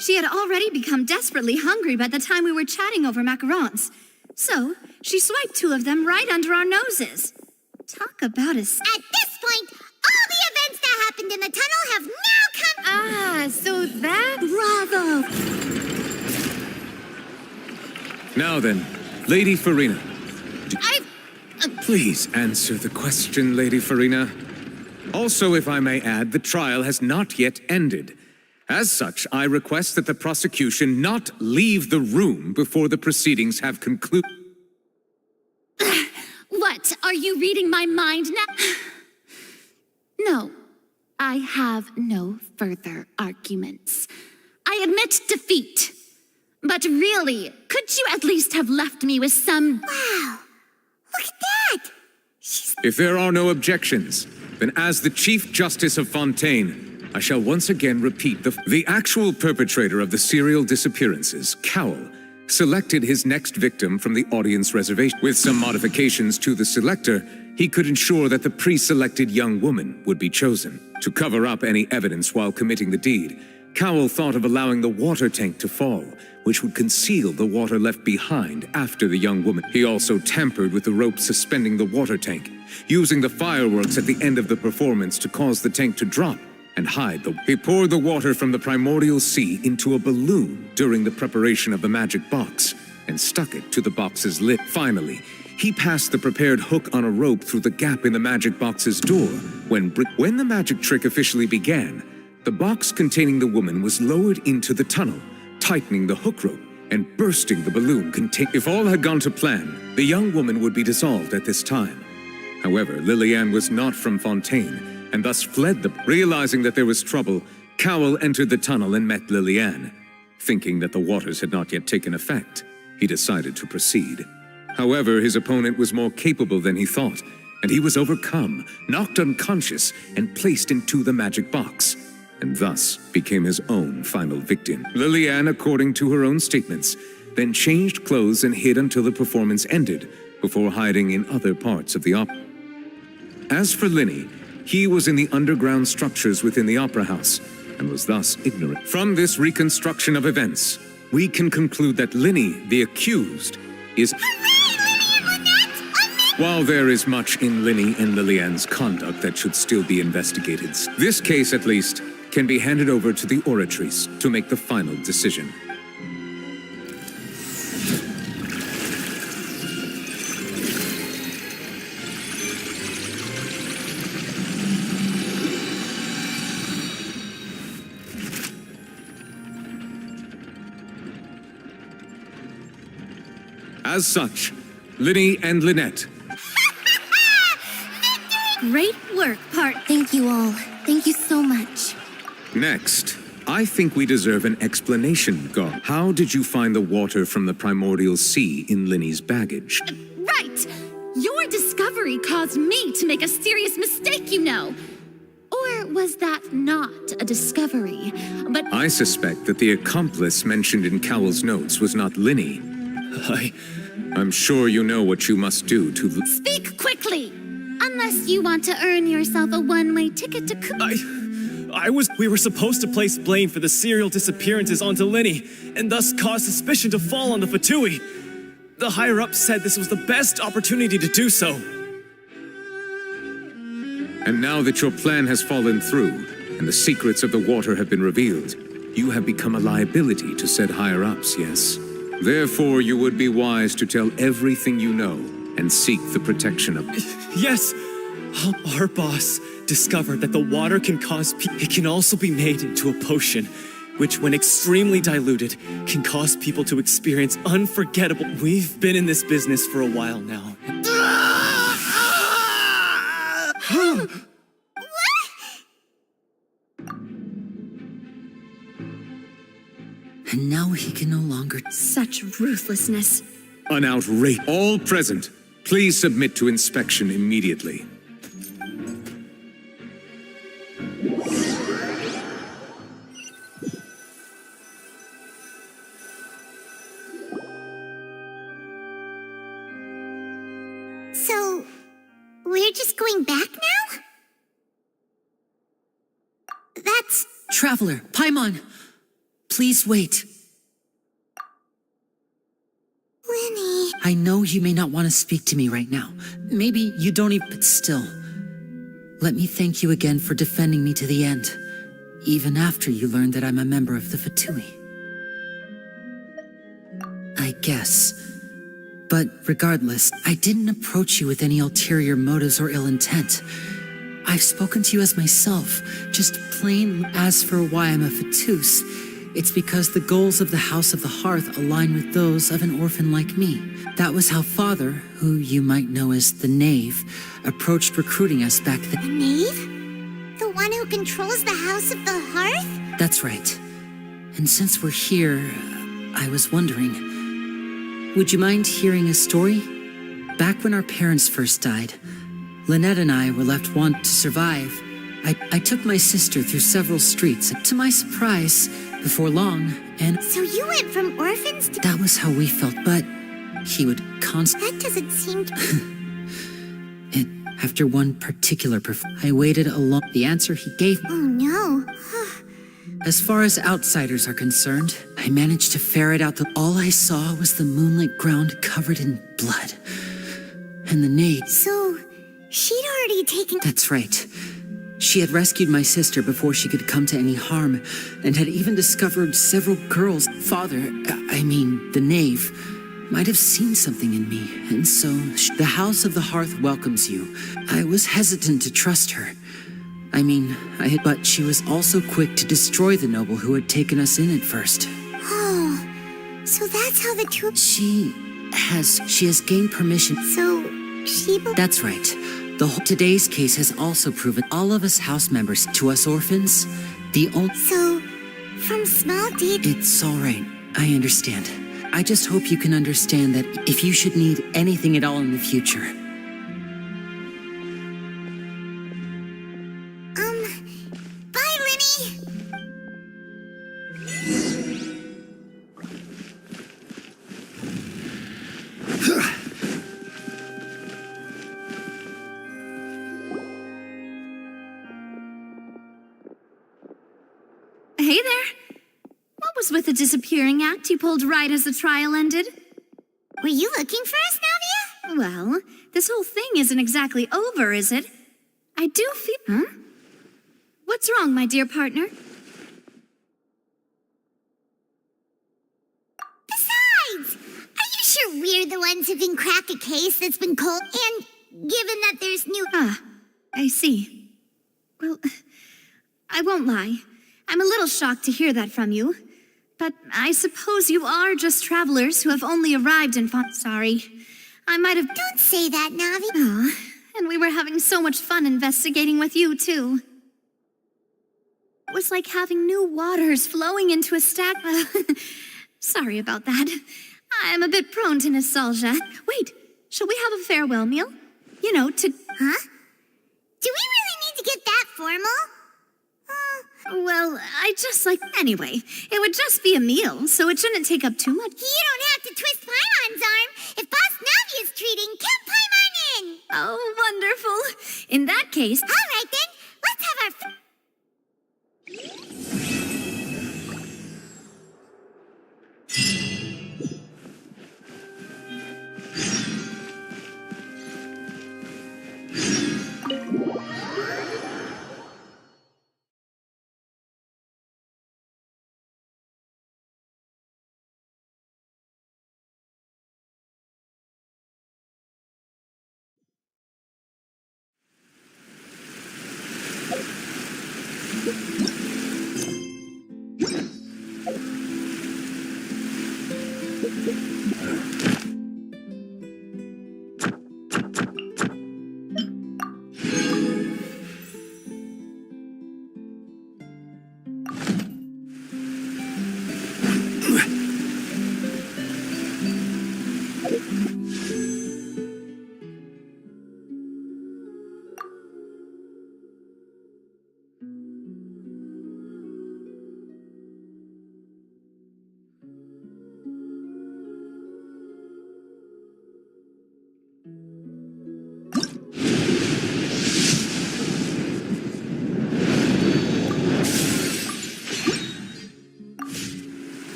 She had already become desperately hungry by the time we were chatting over macarons. So, she swiped 2 of them right under our noses. Talk about a... At this point, all the events that happened in the tunnel have now come... Ah, so that... Bravo! Now then, Lady Farina. Please answer the question, Lady Farina. Also, if I may add, the trial has not yet ended. As such, I request that the prosecution not leave the room before the proceedings have concluded. What? Are you reading my mind now? No, I have no further arguments. I admit defeat. But really, could you at least have left me with some... Wow! Look at that! If there are no objections, then as the Chief Justice of Fontaine, I shall once again repeat the actual perpetrator of the serial disappearances, Cowell, selected his next victim from the audience reservation. With some modifications to the selector, he could ensure that the pre-selected young woman would be chosen. To cover up any evidence while committing the deed, Cowell thought of allowing the water tank to fall, which would conceal the water left behind after the young woman. He also tampered with the rope suspending the water tank, using the fireworks at the end of the performance to cause the tank to drop and hide the... He poured the water from the primordial sea into a balloon during the preparation of the magic box and stuck it to the box's lid. Finally, he passed the prepared hook on a rope through the gap in the magic box's door. When the magic trick officially began, the box containing the woman was lowered into the tunnel, tightening the hook rope and bursting the balloon. If all had gone to plan, the young woman would be dissolved at this time. However, Lillian was not from Fontaine, and thus fled Realizing that there was trouble, Cowell entered the tunnel and met Lillian. Thinking that the waters had not yet taken effect, he decided to proceed. However, his opponent was more capable than he thought, and he was overcome, knocked unconscious, and placed into the magic box, and thus became his own final victim. Lillian, according to her own statements, then changed clothes and hid until the performance ended, before hiding in other parts of the opera. As for Linny, he was in the underground structures within the opera house, and was thus ignorant. From this reconstruction of events, we can conclude that Linny, the accused, is... While there is much in Linny and Lillian's conduct that should still be investigated, this case, at least, can be handed over to the oratories to make the final decision. As such, Linny and Lynette. Great work, part. Thank you all. Thank you so much. Next, I think we deserve an explanation, Gar. How did you find the water from the primordial sea in Linny's baggage? Right! Your discovery caused me to make a serious mistake, you know. Or was that not a discovery, but... I suspect that the accomplice mentioned in Cowell's notes was not Linny. I'm sure you know what you must do to... Speak quickly! Unless you want to earn yourself a one-way ticket to... We were supposed to place blame for the serial disappearances onto Linny, and thus cause suspicion to fall on the Fatui. The higher-ups said this was the best opportunity to do so. And now that your plan has fallen through, and the secrets of the water have been revealed, you have become a liability to said higher-ups, yes? Therefore, you would be wise to tell everything you know, and seek the protection of... Yes! Our boss discovered that the water can cause... It can also be made into a potion, which, when extremely diluted, can cause people to experience unforgettable... We've been in this business for a while now. And now he can no longer... Such ruthlessness. An outrage. All present, please submit to inspection immediately. So, we're just going back now? Traveler, Paimon, please wait. Lenny. I know you may not want to speak to me right now. Maybe you don't even, but still. Let me thank you again for defending me to the end, even after you learned that I'm a member of the Fatui. I guess. But regardless, I didn't approach you with any ulterior motives or ill intent. I've spoken to you as myself, just plain. As for why I'm a Fatus, it's because the goals of the House of the Hearth align with those of an orphan like me. That was how Father, who you might know as the Knave, approached recruiting us back then. The Knave? The one who controls the House of the Hearth? That's right. And since we're here, I was wondering, would you mind hearing a story? Back when our parents first died, Lynette and I were left wanting to survive. I took my sister through several streets, to my surprise, before long, and... So you went from orphans to... That was how we felt, but he would That doesn't seem to... After one particular I waited along. The answer he gave me... Oh no. As far as outsiders are concerned, I managed to ferret out all I saw was the moonlit ground covered in blood. And the Knave... So, she'd already taken... That's right. She had rescued my sister before she could come to any harm, and had even discovered several girls. Father, the Knave, might have seen something in me, and so the House of the Hearth welcomes you. I was hesitant to trust her. But she was also quick to destroy the noble who had taken us in at first. Oh, so that's how the two... She has gained permission. So, she... That's right. Today's case has also proven all of us house members, to us orphans, So, from small It's all right. I understand. I just hope you can understand that if you should need anything at all in the future. Bye, Lenny! Hey there. What was with the disappearing act you pulled right as the trial ended? Were you looking for us, Navia? Well, this whole thing isn't exactly over, is it? I do feel... Huh? What's wrong, my dear partner? Besides, are you sure we're the ones who can crack a case that's been cold? And given that there's new... I see. Well, I won't lie. I'm a little shocked to hear that from you. But I suppose you are just travelers who have only arrived in Sorry. I might have... Don't say that, Navi. And we were having so much fun investigating with you, too. It was like having new waters flowing into a stack... Sorry about that. I'm a bit prone to nostalgia. Wait, shall we have a farewell meal? You know, to... Huh? Do we really need to get that formal? Well, I just like... Anyway, it would just be a meal, so it shouldn't take up too much. You don't have to twist Paimon's arm. If Boss Navi is treating, count Paimon in. Oh, wonderful. In that case... All right, then. Let's have our...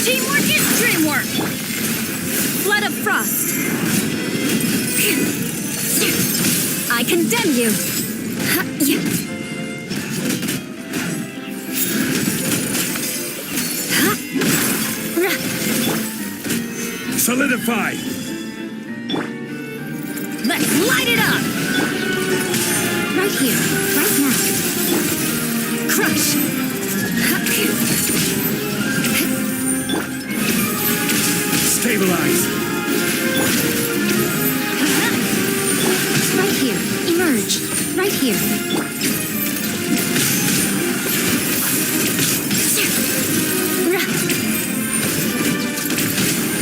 Teamwork is dreamwork! Flood of frost! I condemn you! Solidify! Let's light it up! Right here, right now. Crush! Stabilize! Right here, emerge. Right here.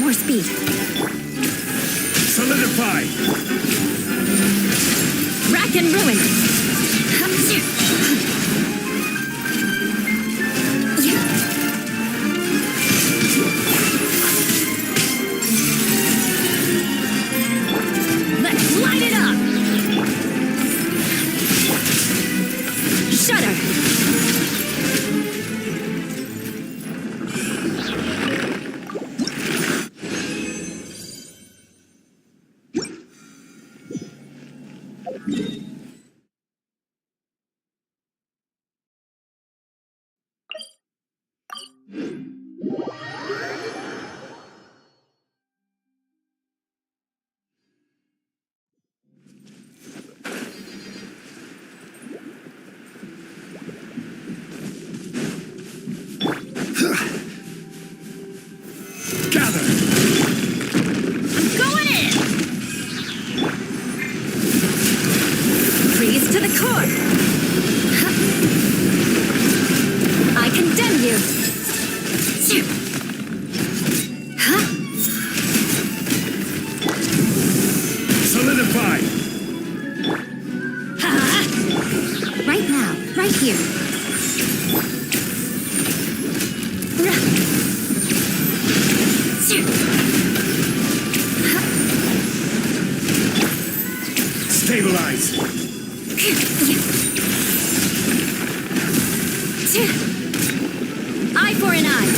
More speed. Solidify! Rack and ruin! Let's light it up! Shudder! Gather! Going in! Freeze to the core! I condemn you! Solidify! Right now, right here. Stabilize! Eye for an eye!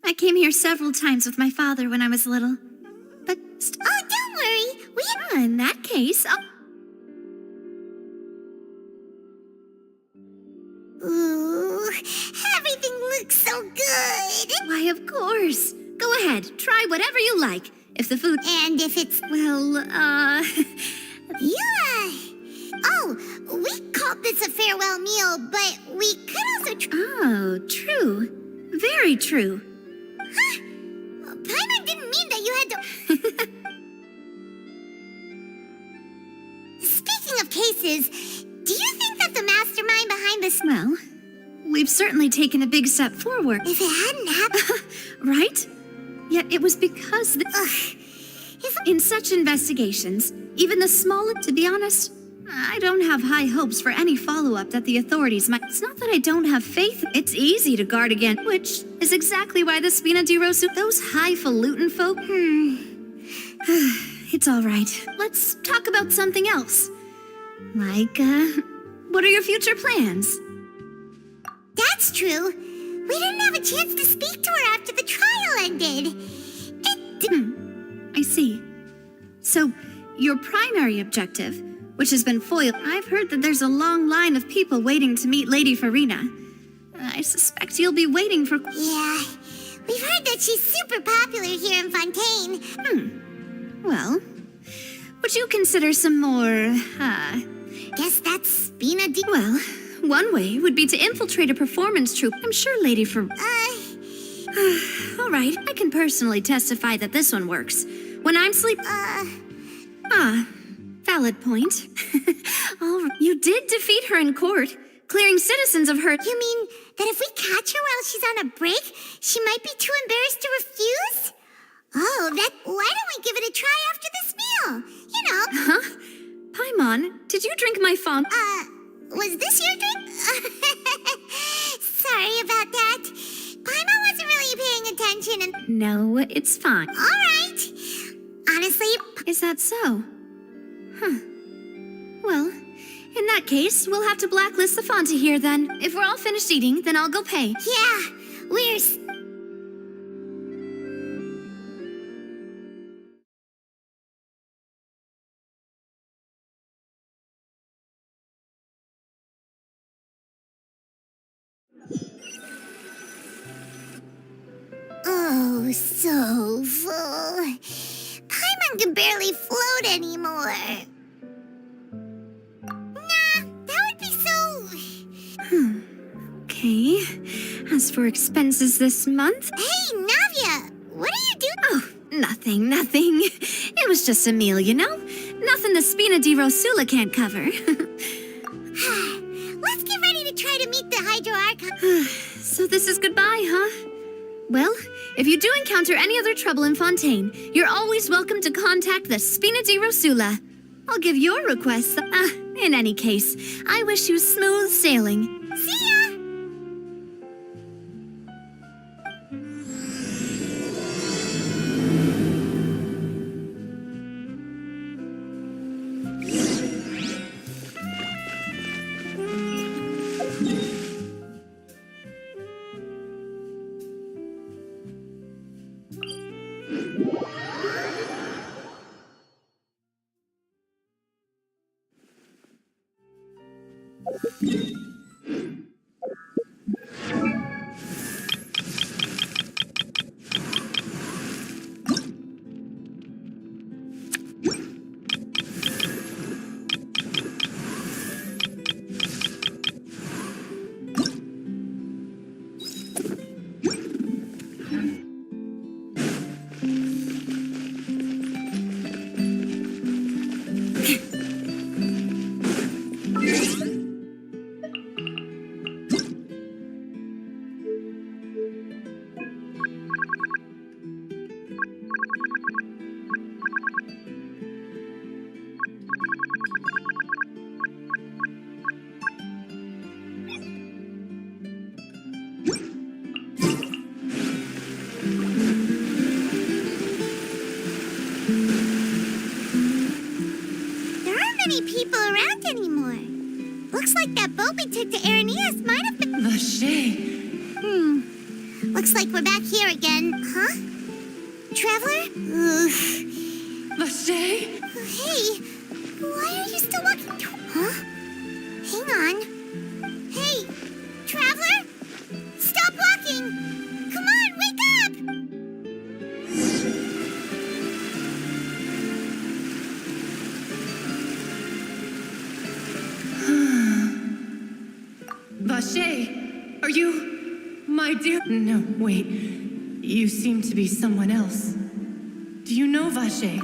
I came here several times with my father when I was little. But, Oh, don't worry. in that case, Ooh, everything looks so good. why, of course. Go ahead, try whatever you like. If the food... And if it's... Well, Yeah. Oh, we called this a farewell meal, but we could also... Oh, true. Very true. Huh? Paimon didn't mean that you had to... Speaking of cases, do you think that the mastermind behind this... Well, we've certainly taken a big step forward. If it hadn't happened... Right? Yet it was because... In such investigations, even the smallest... To be honest, I don't have high hopes for any follow-up that the authorities might... It's not that I don't have faith. It's easy to guard against, which is exactly why the Spina di Rosu... Those highfalutin folk... It's all right. Let's talk about something else. Like, what are your future plans? That's true. We didn't have a chance to speak to her after the trial ended. I see. So, your primary objective, which has been foiled, I've heard that there's a long line of people waiting to meet Lady Farina. I suspect you'll be waiting for... Yeah, we've heard that she's super popular here in Fontaine. Well, would you consider some more, Guess that's Spina di... Well, one way would be to infiltrate a performance troupe. I'm sure Lady All right, I can personally testify that this one works. When I'm valid point. All right. You did defeat her in court, clearing citizens of her... You mean that if we catch her while she's on a break, she might be too embarrassed to refuse? Oh, why don't we give it a try after this meal? You know. Huh? Paimon, did you drink my font? Was this your drink? Sorry about that. Paimon wasn't really paying attention and... No, it's fine. All right. Honestly... Is that so? Huh. Well, in that case, we'll have to blacklist the Fonta here then. If we're all finished eating, then I'll go pay. Yeah, we're... Oh, so full. Paimon can barely float anymore. Nah, that would be so... Okay. As for expenses this month... Hey, Navia! What are you doing? Oh, nothing. It was just a meal, you know? Nothing the Spina di Rosula can't cover. Let's get ready to try to meet the Hydro Archon. So this is goodbye, huh? Well, if you do encounter any other trouble in Fontaine, you're always welcome to contact the Spina di Rosula. I'll give your requests. In any case, I wish you smooth sailing. See ya! People around anymore. Looks like that boat we took to Araneas might have been... Vache. Looks like we're back here again. Huh? Traveler? Vache? Hey, why are you still walking? Huh? Hang on. Hey, Traveler? Stop walking! Come on, wake up! No, wait. You seem to be someone else. Do you know Vache?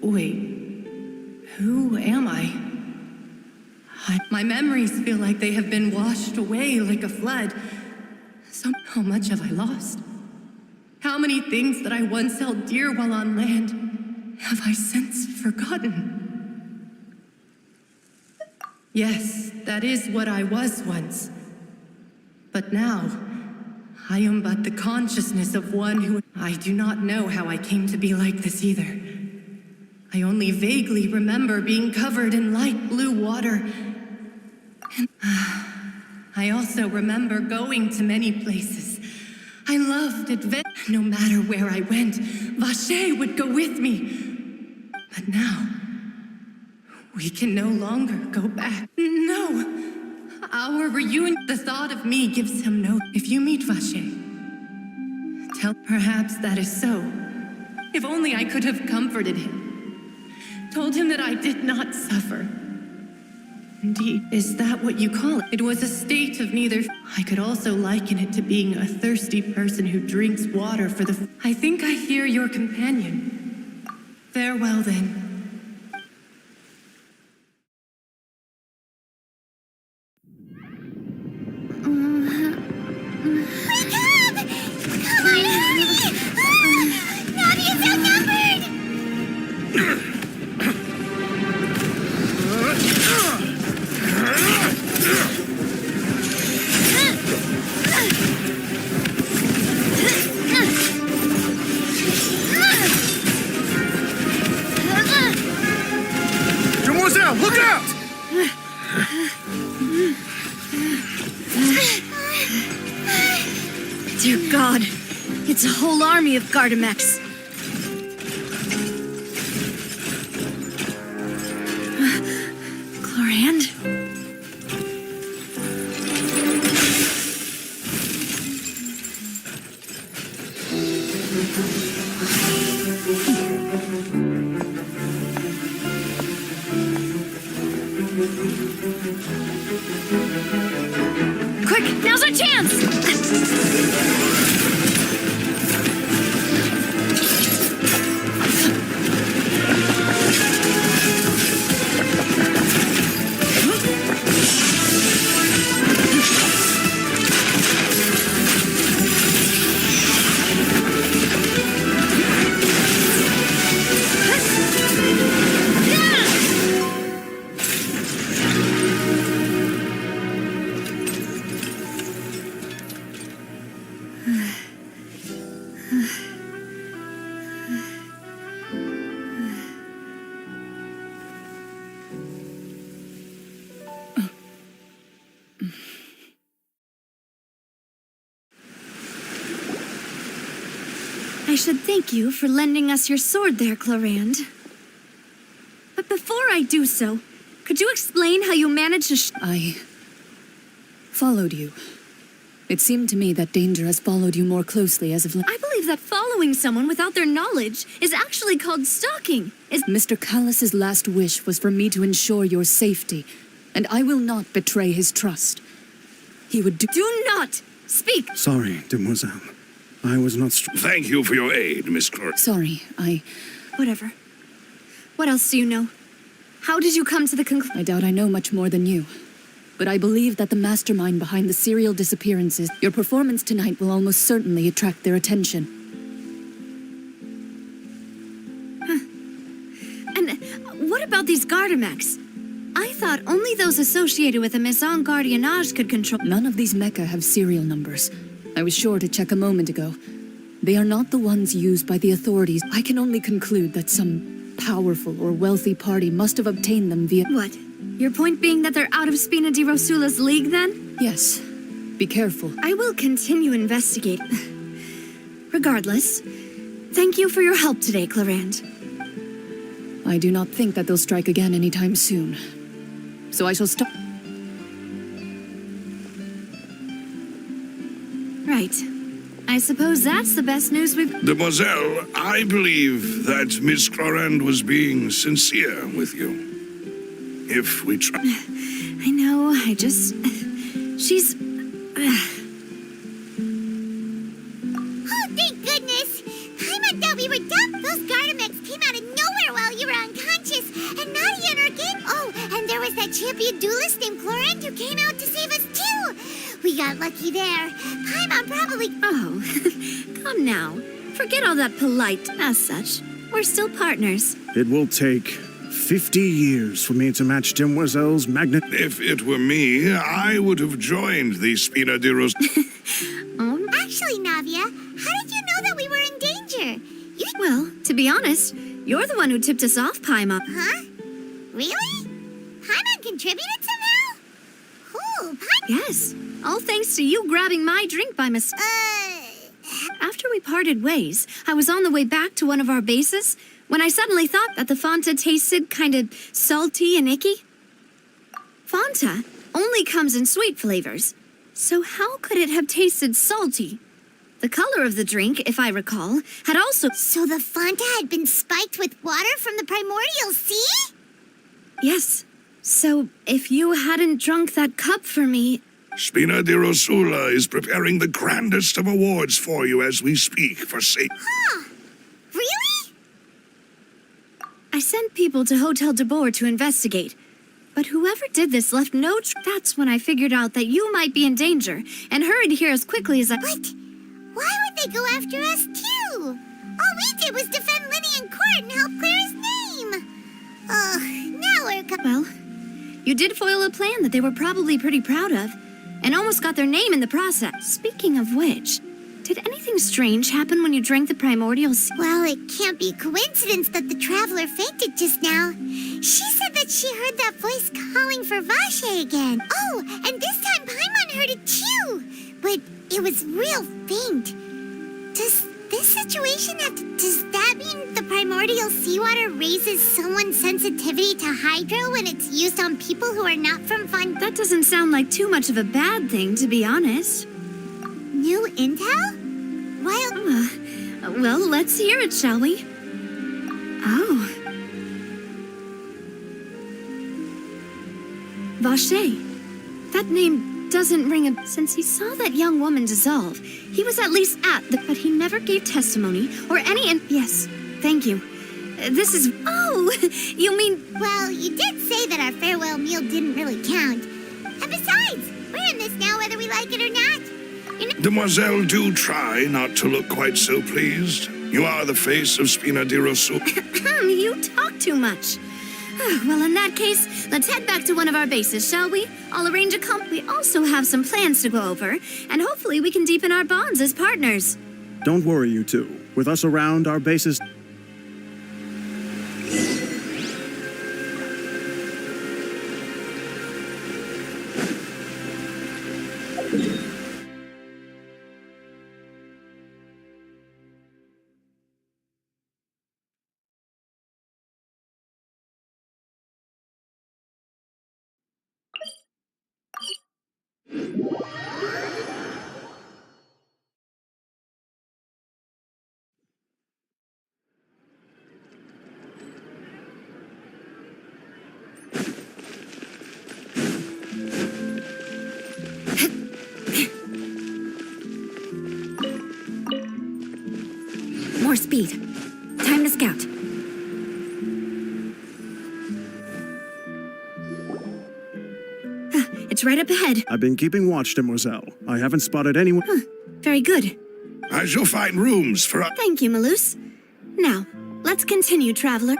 Wait. Who am I? My memories feel like they have been washed away like a flood. So how much have I lost? How many things that I once held dear while on land have I since forgotten? Yes, that is what I was once. But now, I am but the consciousness of one who... I do not know how I came to be like this either. I only vaguely remember being covered in light blue water. And I also remember going to many places. I loved adventure. No matter where I went, Vache would go with me. But now, we can no longer go back. No! Our reunion, the thought of me gives him no... If you meet Vache, tell perhaps that is so. If only I could have comforted him. Told him that I did not suffer. Indeed, is that what you call it? It was a state of neither... I could also liken it to being a thirsty person who drinks water for the... I think I hear your companion. Farewell then. Look out! Dear God, it's a whole army of Gardamex. Chlorand? Quick, now's our chance! I should thank you for lending us your sword there, Chlorand. But before I do so, could you explain how you managed to I followed you. It seemed to me that danger has followed you more closely as of late. I believe that following someone without their knowledge is actually called stalking. Mr. Callus's last wish was for me to ensure your safety, and I will not betray his trust. He would do not speak! Sorry, demoiselle. I was not Thank you for your aid, Miss Clor. Sorry, Whatever. What else do you know? How did you come to the conclusion? I doubt I know much more than you. But I believe that the mastermind behind the serial disappearances, your performance tonight will almost certainly attract their attention. And what about these Gardamex? I thought only those associated with the Maison Gardiennage could control... None of these mecha have serial numbers. I was sure to check a moment ago. They are not the ones used by the authorities. I can only conclude that some powerful or wealthy party must have obtained them via... What? Your point being that they're out of Spina di Rosula's league, then? Yes. Be careful. I will continue investigating. Regardless, thank you for your help today, Chlorand. I do not think that they'll strike again anytime soon. So I shall stop... Right. I suppose that's the best news we've... Demoiselle, I believe that Miss Clorand was being sincere with you. If we try... I know, she's... a duelist named Chlorant who came out to save us too. We got lucky there. Paimon probably... Oh, come now. Forget all that polite as such. We're still partners. It will take 50 years for me to match Demoiselle's magnet. If it were me, I would have joined the Spina di Ros. Actually, Navia, how did you know that we were in danger? Well, to be honest, you're the one who tipped us off, Paimon. Huh? Really? Paimon contributed somehow? Who? Yes, all thanks to you grabbing my drink by mistake. After we parted ways, I was on the way back to one of our bases when I suddenly thought that the Fanta tasted kind of salty and icky. Fanta only comes in sweet flavors, so how could it have tasted salty? The color of the drink, if I recall, had also... So the Fanta had been spiked with water from the primordial sea? Yes. So if you hadn't drunk that cup for me... Spina di Rosula is preparing the grandest of awards for you as we speak for sake. Huh. Really? I sent people to Hotel de Boer to investigate. But whoever did this left no That's when I figured out that you might be in danger and hurried here as quickly as I... But why would they go after us too? All we did was defend Linny in court and help clear his name. Ugh, now we're... Well, you did foil a plan that they were probably pretty proud of, and almost got their name in the process. Speaking of which, did anything strange happen when you drank the primordial sea? Well, it can't be coincidence that the traveler fainted just now. She said that she heard that voice calling for Vache again. Oh, and this time Paimon heard it too. But it was real faint. Does this situation does that mean the primordial seawater raises someone's sensitivity to hydro when it's used on people who are not from Fontaine? That doesn't sound like too much of a bad thing, to be honest. New intel? Well, let's hear it, shall we? Oh. Vache. That name doesn't ring a... Since he saw that young woman dissolve, he was at least at the... But he never gave testimony or any... Yes, thank you. This is... Oh, you mean... Well, you did say that our farewell meal didn't really count. And besides, we're in this now whether we like it or not. Demoiselle, do try not to look quite so pleased. You are the face of Spina di Rosula. You talk too much. Well, in that case, let's head back to one of our bases, shall we? I'll arrange a comp. We also have some plans to go over, and hopefully we can deepen our bonds as partners. Don't worry, you two. With us around, our bases... More speed. Time to scout. It's right up ahead. I've been keeping watch, Demoiselle. I haven't spotted anyone... Very good. I shall find rooms for... Thank you, Malus. Now, let's continue, traveler.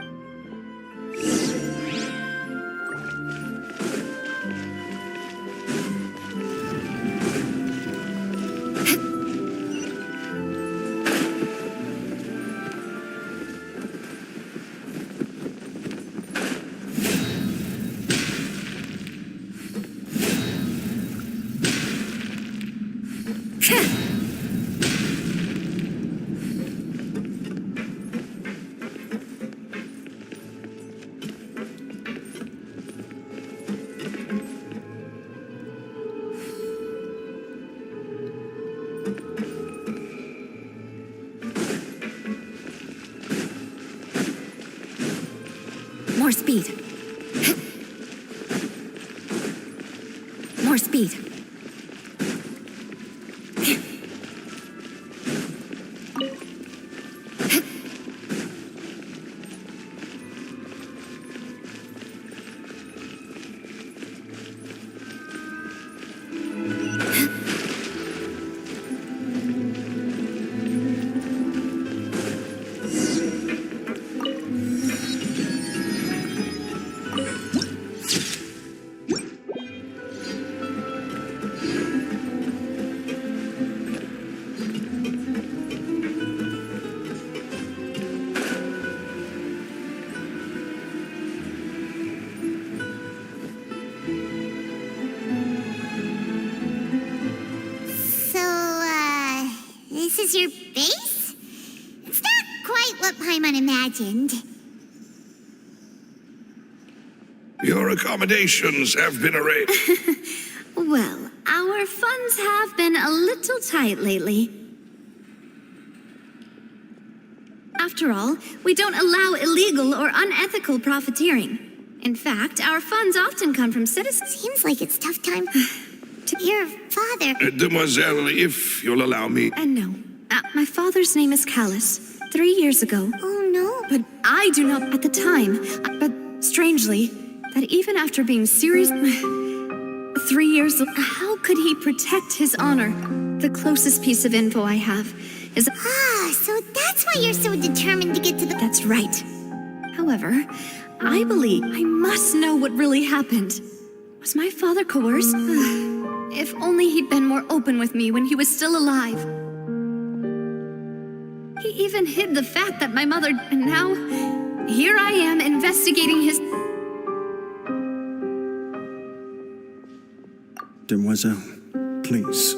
More speed. More speed. is your base? It's not quite what Paimon imagined. Your accommodations have been arranged. Well, our funds have been a little tight lately. After all, we don't allow illegal or unethical profiteering. In fact, our funds often come from citizens. Seems like it's tough time to your father. Demoiselle, if you'll allow me. No. My father's name is Callus. 3 years ago. Oh no. But I do not at the time. But strangely, that even after being serious 3 years, how could he protect his honor? The closest piece of info I have is So that's why you're so determined to get to the... That's right. However, I believe I must know what really happened. Was my father coerced? If only he'd been more open with me when he was still alive. He even hid the fact that my mother... And now, here I am investigating his... Demoiselle, please,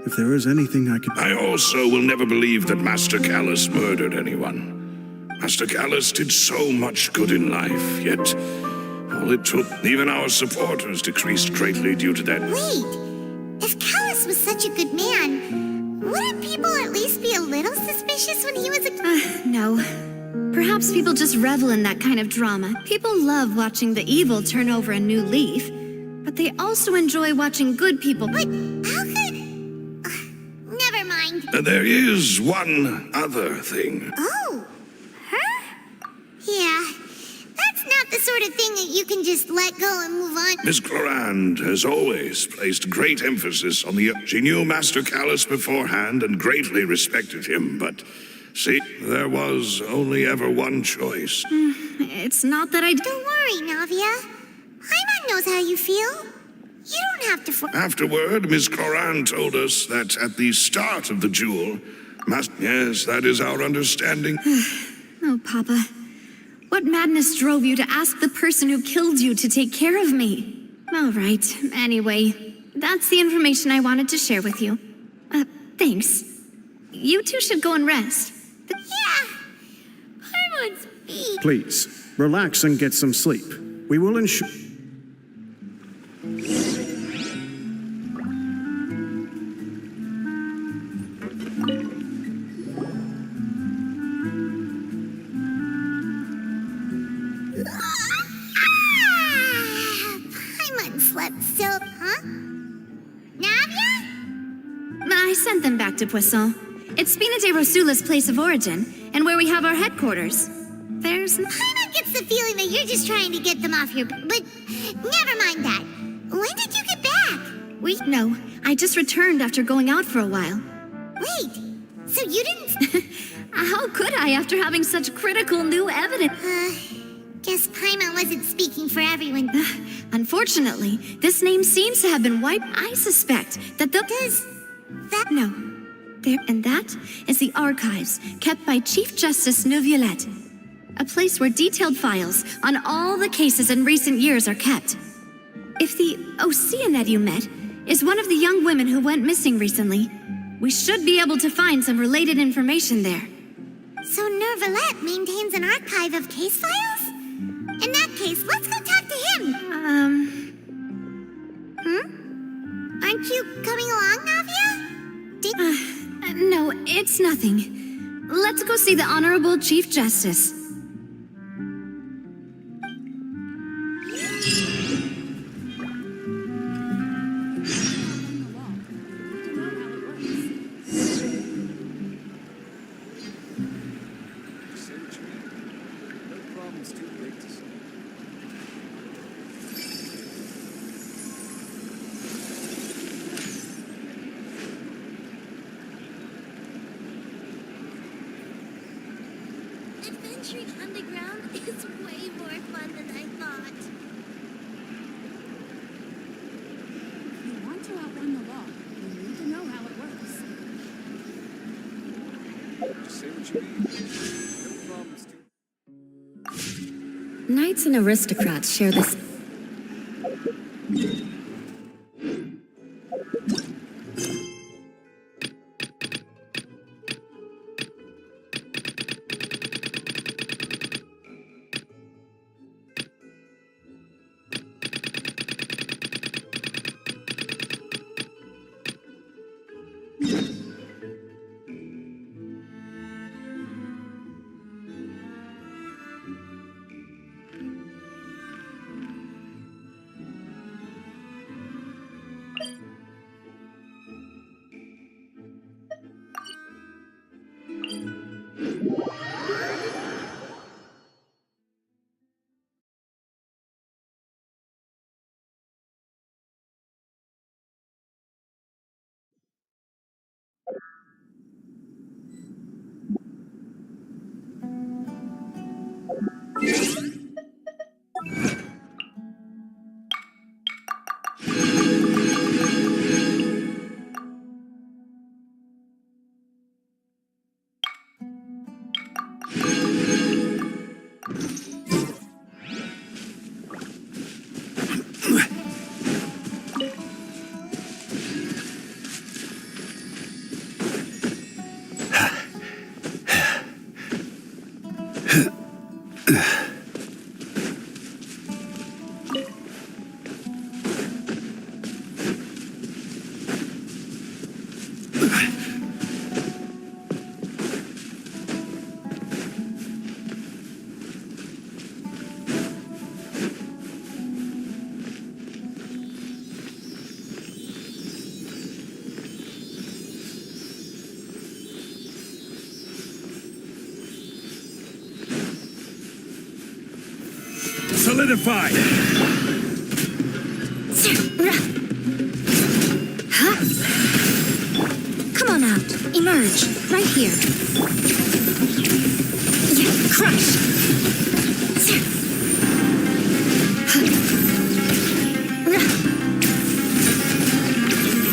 if there is anything I could... I also will never believe that Master Callus murdered anyone. Master Callus did so much good in life, yet all it took, even our supporters decreased greatly due to that. Wait, if Callus was such a good man, wouldn't people at least be a little suspicious when he was a... No. Perhaps people just revel in that kind of drama. People love watching the evil turn over a new leaf, but they also enjoy watching good people... But how could... never mind. There is one other thing. Oh. Her? Yeah. That's not the sort of thing that you can just let go and move on. Miss Clorand has always placed great emphasis on the... She knew Master Callus beforehand and greatly respected him, but... See, there was only ever one choice. It's not that I... Don't worry, Navia. Paimon knows how you feel. You don't have to... Afterward, Miss Clorand told us that at the start of the duel... Yes, that is our understanding. Oh, Papa. What madness drove you to ask the person who killed you to take care of me? All right. Anyway, that's the information I wanted to share with you. Thanks. You two should go and rest. Yeah. Paimon's me. Please, relax and get some sleep. We will ensure... Paimon slept so... Huh? Navia? I sent them back to Poisson. It's Spina de Rosula's place of origin, and where we have our headquarters. There's... Paimon gets the feeling that you're just trying to get them off your... But never mind that. When did you get back? No, I just returned after going out for a while. Wait, so you didn't... How could I after having such critical new evidence? Guess Paimon wasn't speaking for everyone. Unfortunately, this name seems to have been wiped. I suspect that the... Does that... No. There, and that is the archives kept by Chief Justice Neuvillette. A place where detailed files on all the cases in recent years are kept. If the Oceanette you met is one of the young women who went missing recently, we should be able to find some related information there. So Neuvillette maintains an archive of case files? In that case, let's go talk to him. Aren't you coming along, Navia? No, it's nothing. Let's go see the Honorable Chief Justice. Adventuring underground is way more fun than I thought. If you want to outrun the law, you need to know how it works. Just say what you need. No problems. Knights and aristocrats share this. Solidify! Come on out. Emerge. Right here. Yeah, crush.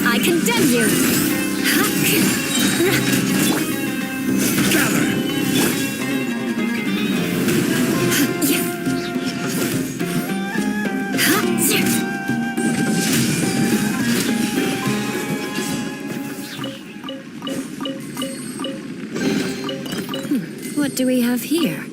I condemn you. Gather! What do we have here?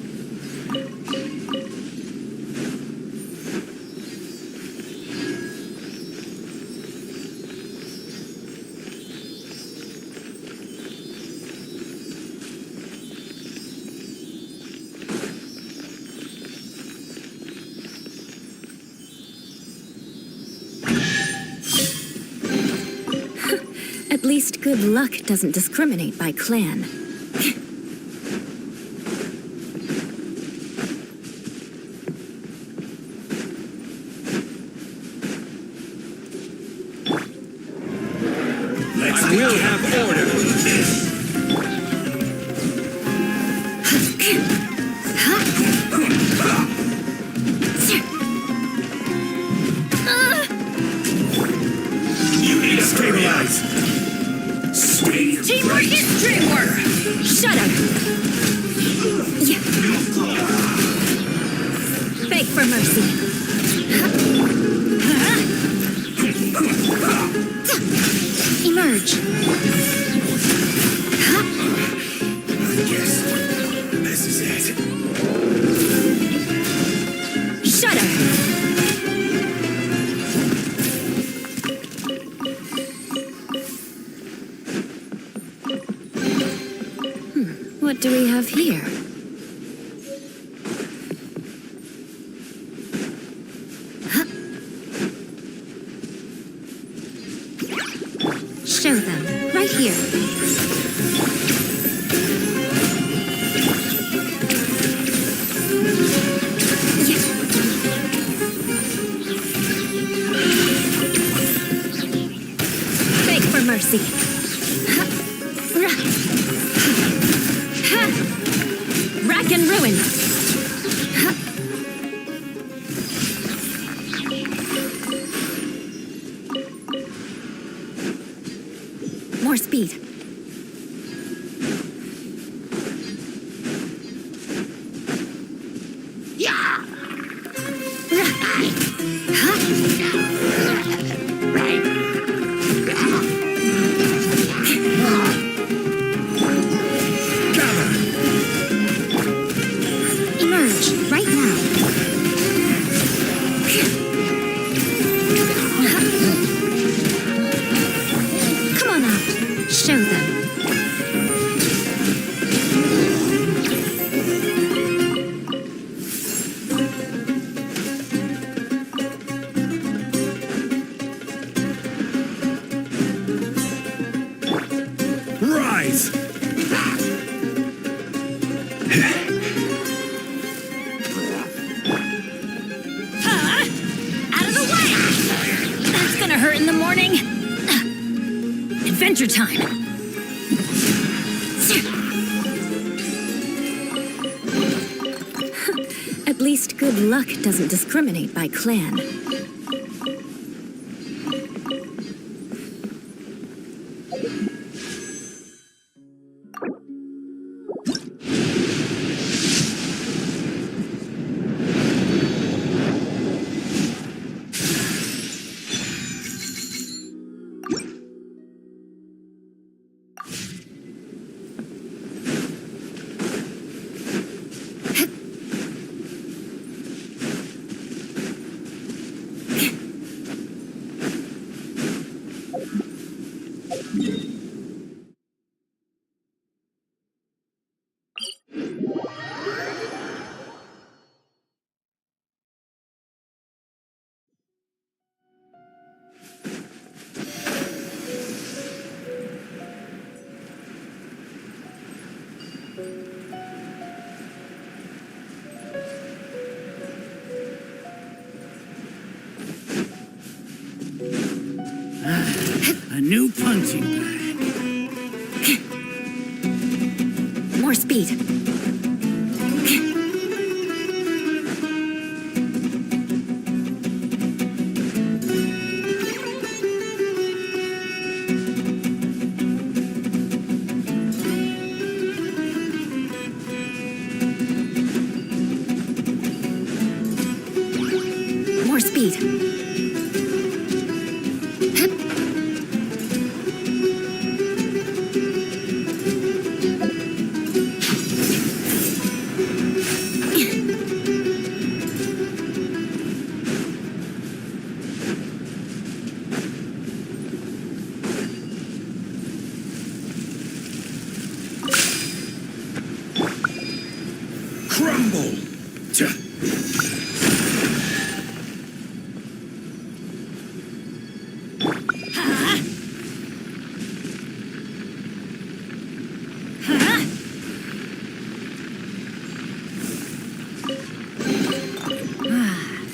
At least good luck doesn't discriminate by clan. I will have order! You need to stabilize! Teamwork is dreamwork! Shut up! Yeah. Beg for mercy. Emerge. I guess this is it. Shudder. What do we have here? Show them. Right here. Beg for mercy. Rack and ruin. More speed. Yeah! Out of the way! That's gonna hurt in the morning. Adventure time. At least good luck doesn't discriminate by clan. A new punching bag. More speed. More speed. Crumble!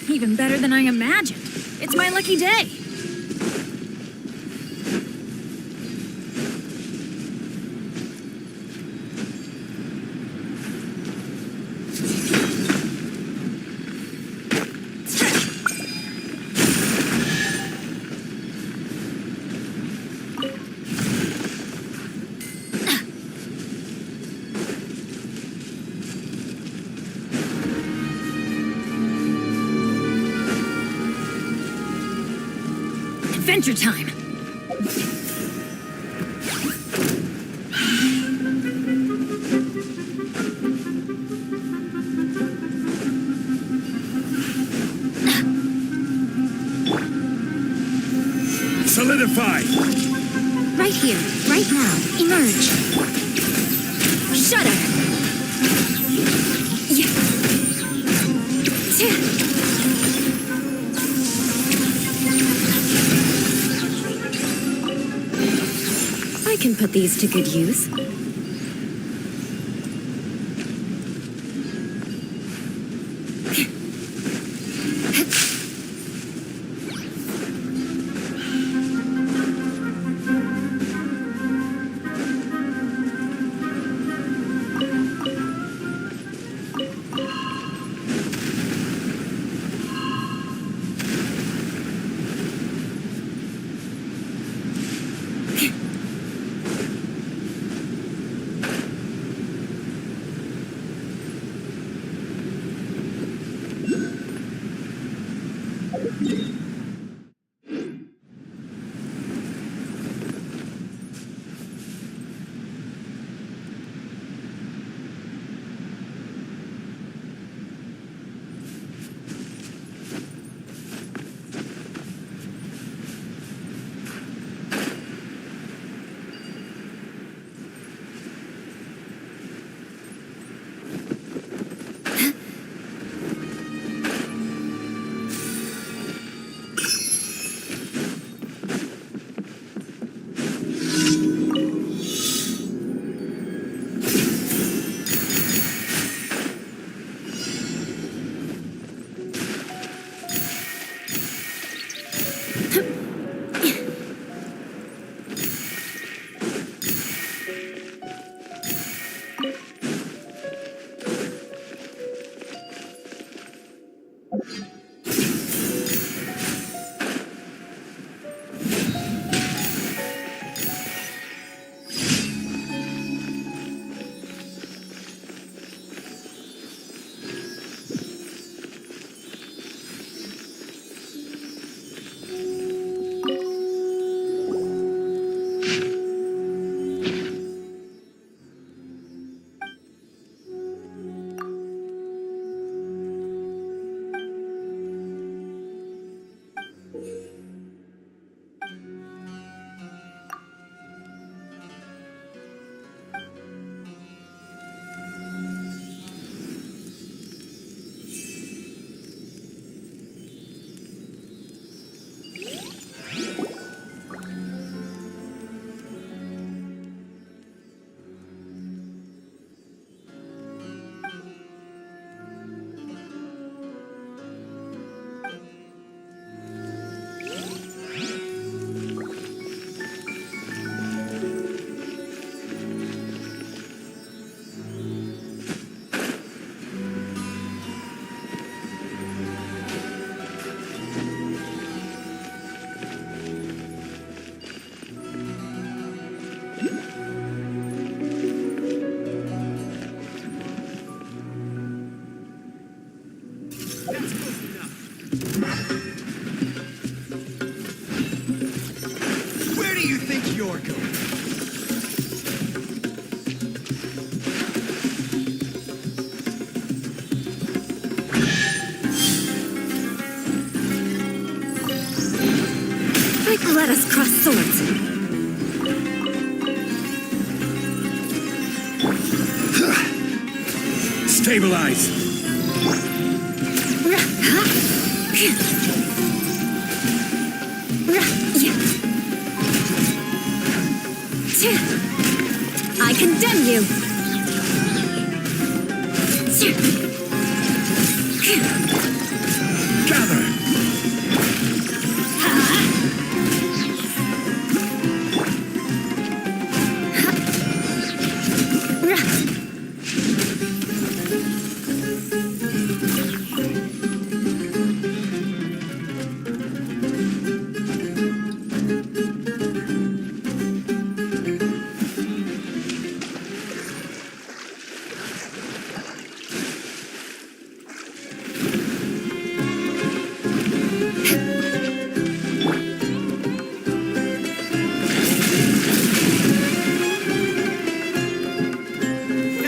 Even better than I imagined. It's my lucky day. Adventure time! Solidify! Right here, right now. Emerge. Shudder! I can put these to good use. Where do you think you're going? Let us cross swords. Stabilize! I condemn you. Gather!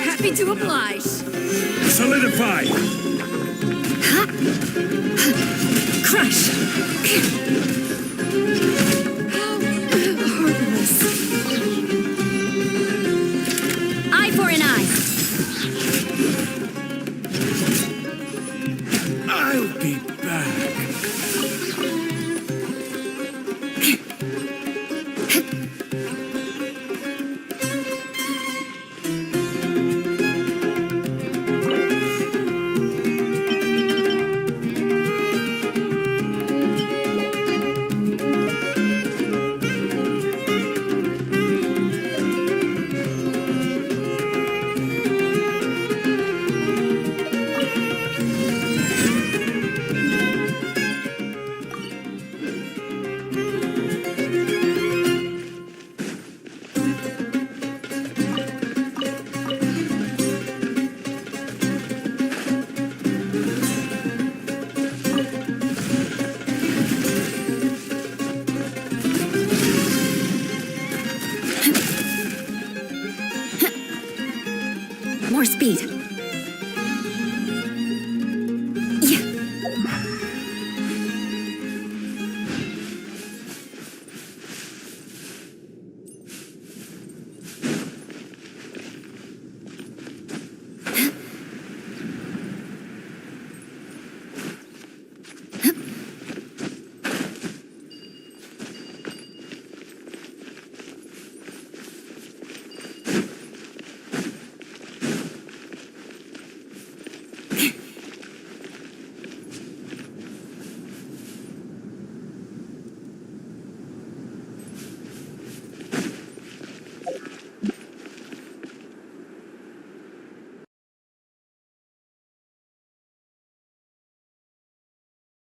Happy to oblige. Solidify! Crush. Heartless. Eye for an eye. I'll be back. More speed.